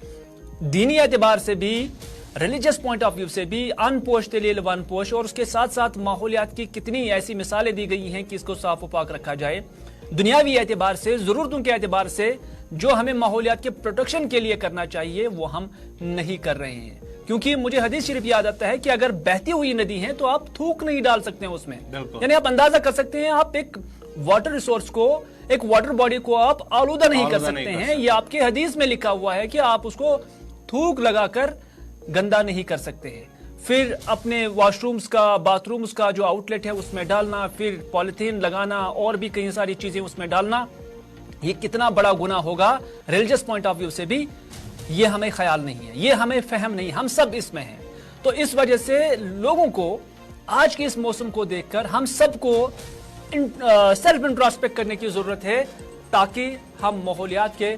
दीनी एतबार से भी, रिलीजियस पॉइंट ऑफ व्यू से भी, अनपोश तेलील वन पोश, और उसके साथ साथ माहौलियात की कितनी ऐसी मिसालें दी गई हैं कि इसको साफ व पाक रखा जाए। दुनियावी एतबार से, जरूरतों के एतबार से जो हमें माहौलियात के प्रोटेक्शन के लिए करना चाहिए वो हम नहीं कर रहे हैं। क्योंकि मुझे हदीस शरीफ याद आता है कि अगर बहती हुई नदी है तो आप थूक नहीं डाल सकते हैं उसमें। यानी आप अंदाजा कर सकते हैं, आप एक वाटर रिसोर्स को, एक वाटर बॉडी को आप आलूदा नहीं कर सकते हैं। ये आपके हदीस में लिखा हुआ है कि आप उसको थूक लगाकर गंदा नहीं कर सकते हैं। फिर अपने वॉशरूम्स का, बाथरूम्स का जो आउटलेट है उसमें डालना, फिर पॉलिथीन लगाना और भी कई सारी चीजें उसमें डालना, ये कितना बड़ा गुनाह होगा रिलीजियस पॉइंट ऑफ व्यू से भी, ये हमें ख्याल नहीं है, ये हमें फहम नहीं, हम सब इसमें हैं। तो इस वजह से लोगों को आज के इस मौसम को देखकर हम सबको सेल्फ इंट्रोस्पेक्ट करने की जरूरत है ताकि हम माहौलियात के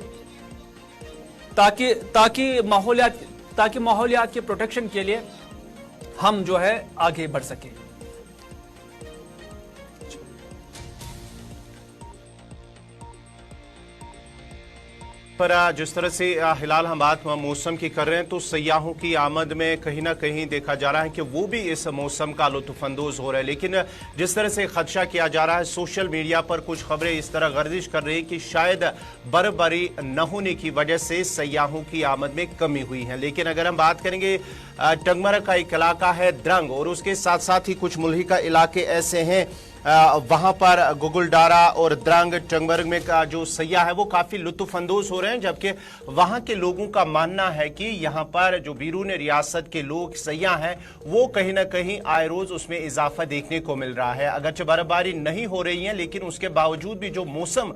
ताकि माहौलियात के प्रोटेक्शन के लिए हम जो है आगे बढ़ सके। पर जिस तरह से हिलाल हम बात मौसम की कर रहे हैं तो सयाहों की आमद में कहीं ना कहीं देखा जा रहा है कि वो भी इस मौसम का लुत्फानंदोज हो रहे हैं। लेकिन जिस तरह से खदशा किया जा रहा है, सोशल मीडिया पर कुछ खबरें इस तरह गर्दिश कर रही है कि शायद बर्फबारी न होने की वजह से सयाहों की आमद में कमी हुई है। लेकिन अगर हम बात करेंगे, टंगमरग का एक इलाका है द्रंग, और उसके साथ साथ ही कुछ मुल्हिका इलाके ऐसे हैं वहां पर गुगुलडारा और द्रंग, टंगमरग में का जो सयाह है वो काफी लुत्फानंदोज हो रहे हैं। जबकि वहां के लोगों का मानना है कि यहां पर जो बैरून रियासत के लोग सयाह हैं वो कहीं ना कहीं आए रोज उसमें इजाफा देखने को मिल रहा है। अगरचे बर्फबारी नहीं हो रही है लेकिन उसके बावजूद भी जो मौसम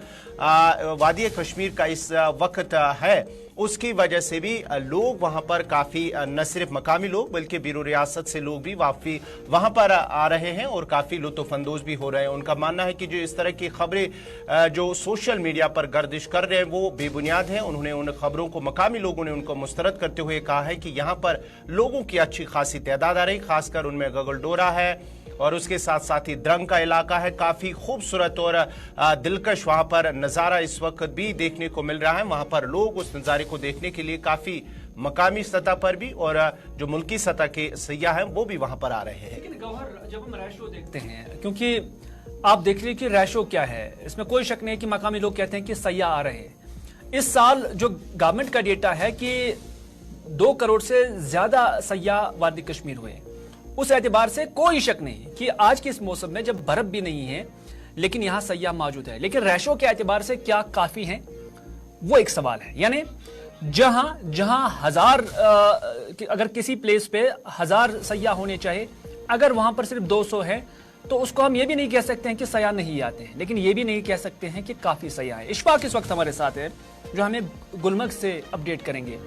वादी कश्मीर का इस वक्त है उसकी वजह से भी लोग वहां पर काफी, न सिर्फ मकामी लोग बल्कि बैरून रियासत से लोग भी वहां पर आ रहे हैं और काफी लुत्फानंदोज भी हो रहे हैं। उनका मानना है कि जो इस तरह की खबरें जो सोशल मीडिया पर गर्दिश कर रहे हैं वो बेबुनियाद हैं। उन्होंने उन खबरों को, मकामी लोगों ने उनको मुस्तरद करते हुए कहा है कि यहाँ पर लोगों की अच्छी खासी तादाद आ रही, खासकर उनमें गुगुलडोरा है और उसके साथ साथ ही द्रंग का इलाका है। काफी खूबसूरत और दिलकश वहां पर नजारा इस वक्त भी देखने को मिल रहा है। वहां पर लोग उस नजारे को देखने के लिए काफी मकामी सतह पर भी और जो मुल्की सतह के सयाह हैं वो भी वहां पर आ रहे हैं। लेकिन गौहर, जब हम रेशो देखते हैं, क्योंकि आप देख लीजिए कि रेशो क्या है, इसमें कोई शक नहीं कि मकामी लोग कहते हैं कि सयाह आ रहे हैं। इस साल जो गवर्नमेंट का डेटा है कि 2 करोड़ से ज्यादा सयाह वादी कश्मीर हुए। उस एतबार से कोई शक नहीं कि आज के इस मौसम में जब बर्फ भी नहीं है लेकिन यहां सयाह मौजूद है। लेकिन रेशो के एतबार से क्या काफी हैं, वो एक सवाल है। यानी जहां हजार अगर किसी प्लेस पे 1000 सयाह होने चाहिए, अगर वहां पर सिर्फ 200 है तो उसको हम ये भी नहीं कह सकते हैं कि सयाह नहीं आते हैं, लेकिन ये भी नहीं कह सकते हैं कि काफी सयाह है। इशफाक इस वक्त हमारे साथ है जो हमें गुलमर्ग से अपडेट करेंगे।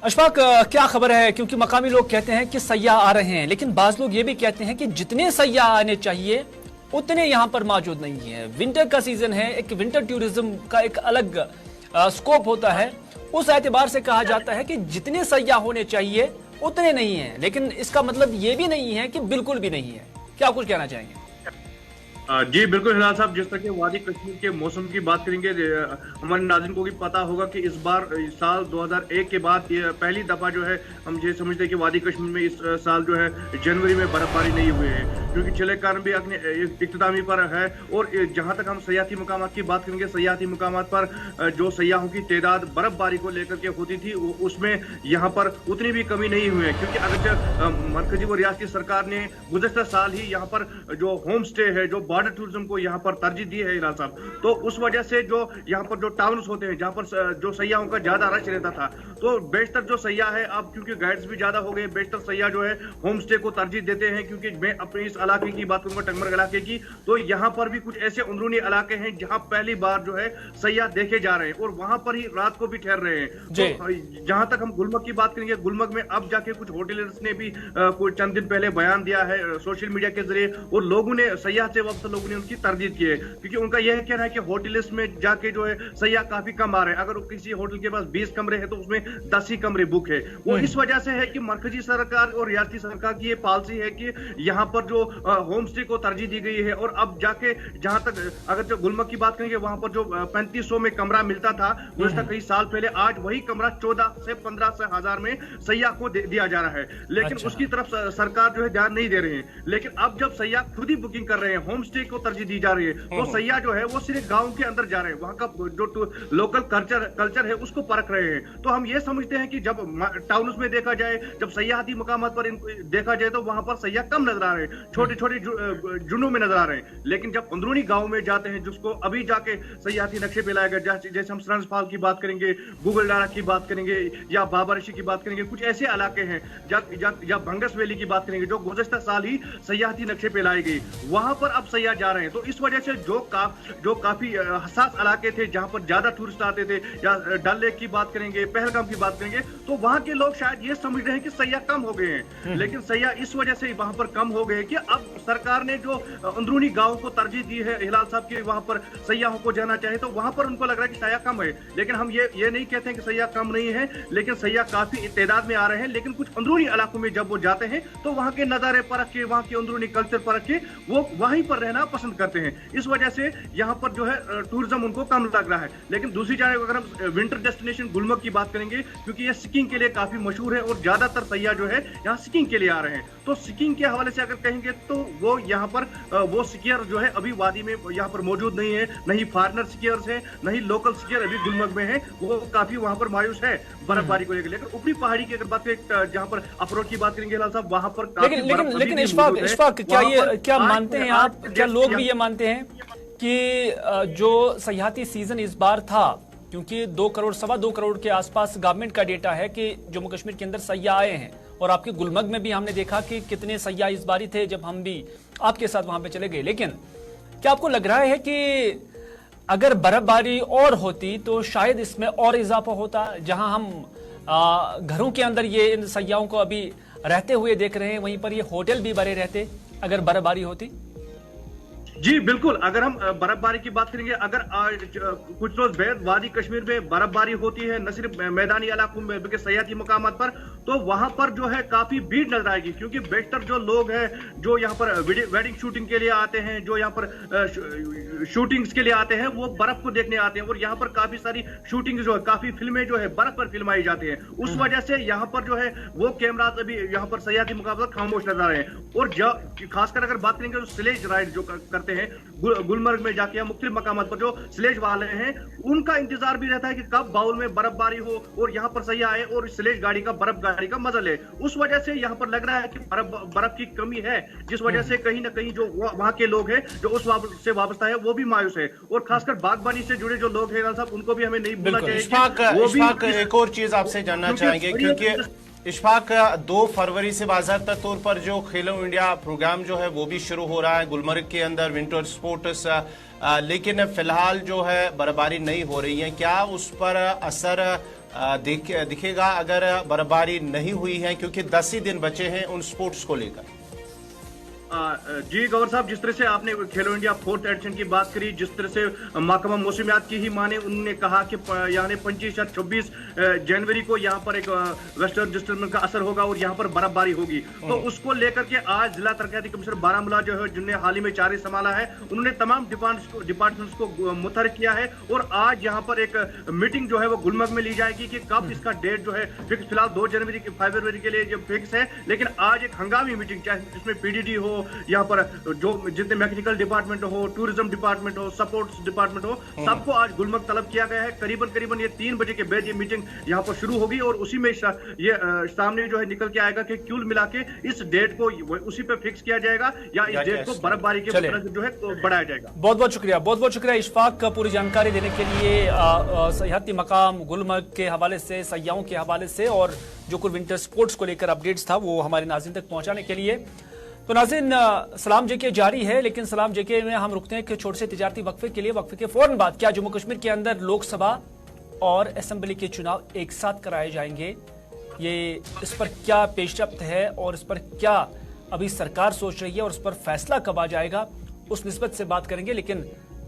अशफाक, क्या खबर है? क्योंकि मकामी लोग कहते हैं कि सयाह आ रहे हैं, लेकिन बाज लोग ये भी कहते हैं कि जितने सयाह आने चाहिए उतने यहाँ पर मौजूद नहीं है। विंटर का सीजन है, एक विंटर टूरिज्म का एक अलग स्कोप होता है। उस एतबार से कहा जाता है कि जितने सयाह होने चाहिए उतने नहीं है, लेकिन इसका मतलब ये भी नहीं है कि बिल्कुल भी नहीं है। क्या कुछ कहना चाहेंगे? जी बिल्कुल हिलाल साहब, जिस तरह के वादी कश्मीर के मौसम की बात करेंगे, हमारे नाज़रीन को भी पता होगा कि इस बार साल 2001 के बाद ये पहली दफा जो है हम ये समझते हैं कि वादी कश्मीर में इस साल जो है जनवरी में बर्फबारी नहीं हुई है, क्योंकि चले कारण भी अपने इख्तितामी पर है। और जहां तक हम सयाती मकामात की बात करेंगे, सयाती मकामात पर जो सयाहों की तादाद बर्फबारी को लेकर के होती थी उसमें यहाँ पर उतनी भी कमी नहीं हुई है। क्योंकि अगर मरकजी व रियासती सरकार ने गुज़श्ता साल ही यहाँ पर जो होम स्टे है, जो बॉर्डर टूरिज्म को यहाँ पर तरजीह दी है हिलाल साहब। तो उस वजह से जो यहाँ पर जो टाउन्स होते हैं जहाँ पर जो सयाहों का ज्यादा रश रहता था, तो बेशतर जो सयाह है अब क्योंकि गाइड्स भी ज्यादा हो गए, बेशतर सयाह जो है होम स्टे को तरजीह देते हैं। क्योंकि मैं अपने इस इलाके की बात करूंगा, टंगमर्ग इलाके की, तो यहाँ पर भी कुछ ऐसे अंदरूनी इलाके हैं जहाँ पहली बार जो है सयाह देखे जा रहे हैं और वहां पर ही रात को भी ठहर रहे हैं। तो जहां तक हम गुलमर्ग की बात करेंगे, गुलमर्ग में अब जाके कुछ होटलर्स ने भी कुछ चंद दिन पहले बयान दिया है सोशल मीडिया के जरिए, और लोगों ने सयाह से वापस लोगों ने उनकी तरजीह की है। क्योंकि उनका यह कहना है कि होटल्स में जाके जो है सयाह काफी कम आ रहे हैं। अगर किसी होटल के पास 20 कमरे हैं तो उसमें 10 ही कमरे बुक है। वो इस वजह से है कि मरकजी सरकार और रियासती सरकार की ये पॉलिसी है कि यहाँ पर जो होम स्टे को तरजीह दी गई है। और अब जाके जहां तक अगर जो गुलमर्ग की बात करेंगे, वहां पर जो 3500 में कमरा मिलता था गुज़श्ता कई साल पहले, आज वही कमरा 14 से 15 से हजार में सयाह को दिया जा रहा है। लेकिन उसकी तरफ सरकार जो है ध्यान नहीं दे रही है। लेकिन अब जब सयाह खुद ही बुकिंग कर रहे हैं, होम स्टे को तरजीह दी जा रही है, तो सयाह जो है वो सिर्फ गांव के अंदर जा रहे हैं, वहां का जो लोकल कल्चर है उसको परख रहे हैं। तो हम ये समझते हैं कि जब टाउन्स में देखा जाए, जब सयाहती मुकामात पर देखा जाए, तो वहां पर सयाह कम नजर आ रहे हैं, छोटे छोटे जुनों में नजर आ रहे हैं। लेकिन जब अंदरूनी गांव में जाते हैं, जिसको अभी जाके सयाहती नक्शे पे लाया गया, जैसे हम सरंज फाल की बात करेंगे, गूगल डारा की बात करेंगे, या बाबा ऋषि की बात करेंगे, कुछ ऐसे इलाके हैं या भंगस वैली की बात करेंगे जो गुज़श्ता साल ही सयाहती नक्शे पे लाई गई, वहां पर अब सयाह जा रहे हैं। तो इस वजह से जो काफी हसास इलाके थे जहां पर ज्यादा टूरिस्ट आते थे, या डल लेक की बात करेंगे, पहलगाम की बात करेंगे, तो वहां के लोग शायद ये समझ रहे हैं कि सयाह कम हो गए हैं। लेकिन सयाह इस वजह से वहां पर कम हो गए कि अब सरकार ने जो अंदरूनी गांवों को तरजीह दी है हिलाल साहब के, वहां पर सयाहों को जाना चाहे, तो वहां पर उनको लग रहा है कि सयाह कम है। लेकिन हम ये नहीं कहते हैं कि सयाह कम नहीं है, लेकिन सयाह काफी तादाद में आ रहे हैं। लेकिन कुछ अंदरूनी इलाकों में जब वो जाते हैं तो वहां के नजारे परख के, वहां के अंदरूनी कल्चर परख के वो वहीं पर रहना पसंद करते हैं। इस वजह से यहाँ पर जो है टूरिज्म उनको कम लग रहा है। लेकिन दूसरी जाने अगर हम विंटर डेस्टिनेशन गुलमर्ग की बात करेंगे, क्योंकि ये स्कीइंग के लिए काफी मशहूर है और ज्यादातर सयाह जो है यहाँ स्कीइंग के लिए आ रहे हैं, तो स्कीइंग के हवाले से अगर कहेंगे तो वो यहाँ पर वो स्कीयर जो है अभी वादी में यहाँ पर मौजूद नहीं है, नहीं फॉरेनर स्कीयर्स है, नहीं लोकल स्कीयर अभी गुलमर्ग में है, वो काफी वहां पर मायूस है बर्फबारी को लेकर। लेकिन ऊपरी पहाड़ी की अगर बात करें, जहां पर अप्रोच की बात करेंगे साहब, वहां पर लेकिन इशफाक क्या मानते हैं आप, क्या लोग भी ये मानते हैं कि जो सयाहती सीजन इस बार था, क्योंकि 2 करोड़ सवा 2 करोड़ के आसपास गवर्नमेंट का डेटा है कि जम्मू कश्मीर के अंदर सयाह आए हैं, और आपके गुलमर्ग में भी हमने देखा कि कितने सयाह इस बारी थे जब हम भी आपके साथ वहां पे चले गए। लेकिन क्या आपको लग रहा है कि अगर बर्फबारी और होती तो शायद इसमें और इजाफा होता? जहां हम घरों के अंदर ये इन सयाहों को अभी रहते हुए देख रहे हैं, वहीं पर ये होटल भी भरे रहते अगर बर्फबारी होती। जी बिल्कुल, अगर हम बर्फबारी की बात करेंगे, अगर कुछ रोज बाद वादी कश्मीर में बर्फबारी होती है, न सिर्फ मैदानी इलाकों में बल्कि सयाहती मुकामात पर, तो वहां पर जो है काफी भीड़ नजर आएगी। क्योंकि बेशतर जो लोग हैं जो यहाँ पर वेडिंग शूटिंग के लिए आते हैं, जो यहाँ पर शूटिंग्स के लिए आते हैं, वो बर्फ को देखने आते हैं। और यहाँ पर काफी सारी शूटिंग जो है, काफी फिल्में जो है बर्फ पर फिल्माई जाती है। उस वजह से यहाँ पर जो है वो कैमरा अभी यहाँ पर सयाहती मुकाबला खामोश नजर आ रहे हैं। और खासकर अगर बात करेंगे तो स्लेज राइड जो करते हैं गुलमर्ग में जाके या मुख्तलिफ मकामात पर, जो स्लेज वाले हैं उनका इंतजार भी रहता है कि कब बाउल में बर्फबारी हो और यहाँ पर सयाह आए और स्लेज गाड़ी का, बर्फ गाड़ी का मजा ले। उस वजह से यहाँ पर लग रहा है कि बर्फ की कमी है, जिस वजह से कहीं ना कहीं जो वहां के लोग हैं जो उस से वाबस्ता है वो भी मायूस है। और खासकर बागबानी से जुड़े जो लोग हैं साहब, उनको भी हमें नहीं भूलना चाहिए। एक और चीज आपसे जानना चाहेंगे, क्योंकि इशफाक 2 फरवरी से बाज़ाब्ता तौर पर जो खेलो इंडिया प्रोग्राम जो है वो भी शुरू हो रहा है गुलमर्ग के अंदर, विंटर स्पोर्ट्स, लेकिन फिलहाल जो है बर्फबारी नहीं हो रही है। क्या उस पर असर दिखेगा अगर बर्फबारी नहीं हुई है, क्योंकि 10 ही दिन बचे हैं उन स्पोर्ट्स को लेकर? जी गौर साहब, जिस तरह से आपने खेलो इंडिया 4th एडिशन की बात करी, जिस तरह से महकमा मौसमियात की ही माने, उन्होंने कहा कि यानी 25 या 26 जनवरी को यहाँ पर एक वेस्टर्न डिस्टर्बेंस का असर होगा और यहाँ पर बर्फबारी होगी। तो उसको लेकर के आज जिला तरक्याती कमिश्नर बारामूला जो है, जिन्होंने हाल ही में चार्ज संभाला है, उन्होंने तमाम डिपार्टमेंट्स को मुतहरिक किया है। और आज यहाँ पर एक मीटिंग जो है वो गुलमर्ग में ली जाएगी कि कब इसका डेट जो है फिक्स, फिलहाल 2 जनवरी 5 फरवरी के लिए जो फिक्स है, लेकिन आज एक हंगामी मीटिंग, चाहे जिसमें पीडीडी हो हो, यहाँ पर जो जितने मैकेनिकल डिपार्टमेंट हो, टूरिज्म डिपार्टमेंट हो, सपोर्ट्स डिपार्टमेंट हो, सबको आज गुलमर्ग तलब किया गया है। करीबन ये 3 बजे के बाद ये मीटिंग यहाँ पर शुरू होगी और उसी में ये सामने जो है निकल के आएगा कि कुल मिला के इस डेट को उसी पे फिक्स किया जाएगा या इस डेट को बर्फबारी के तरह जो है बढ़ाया जाएगा। बहुत बहुत शुक्रिया इशफाक पूरी जानकारी देने के लिए। सयाहती मकाम गुलमर्ग के हवाले से, सयाहों के हवाले से और जो कुछ विंटर स्पोर्ट्स को लेकर अपडेट्स था वो हमारे नाज़रीन तक पहुंचाने के लिए। तो नाज़रीन, सलाम जेके जारी है, लेकिन सलाम जेके में हम रुकते हैं कि छोटे से तिजारती वक्फे के लिए। वक्फे के फौरन बाद क्या जम्मू कश्मीर के अंदर लोकसभा और असेंबली के चुनाव एक साथ कराए जाएंगे, ये इस पर क्या पेशरफ्त है और इस पर क्या अभी सरकार सोच रही है और इस पर फैसला कब आ जाएगा, उस निस्बत से बात करेंगे। लेकिन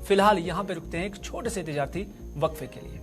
फिलहाल यहां पे रुकते हैं एक छोटे से तिजारती वक्फे के लिए।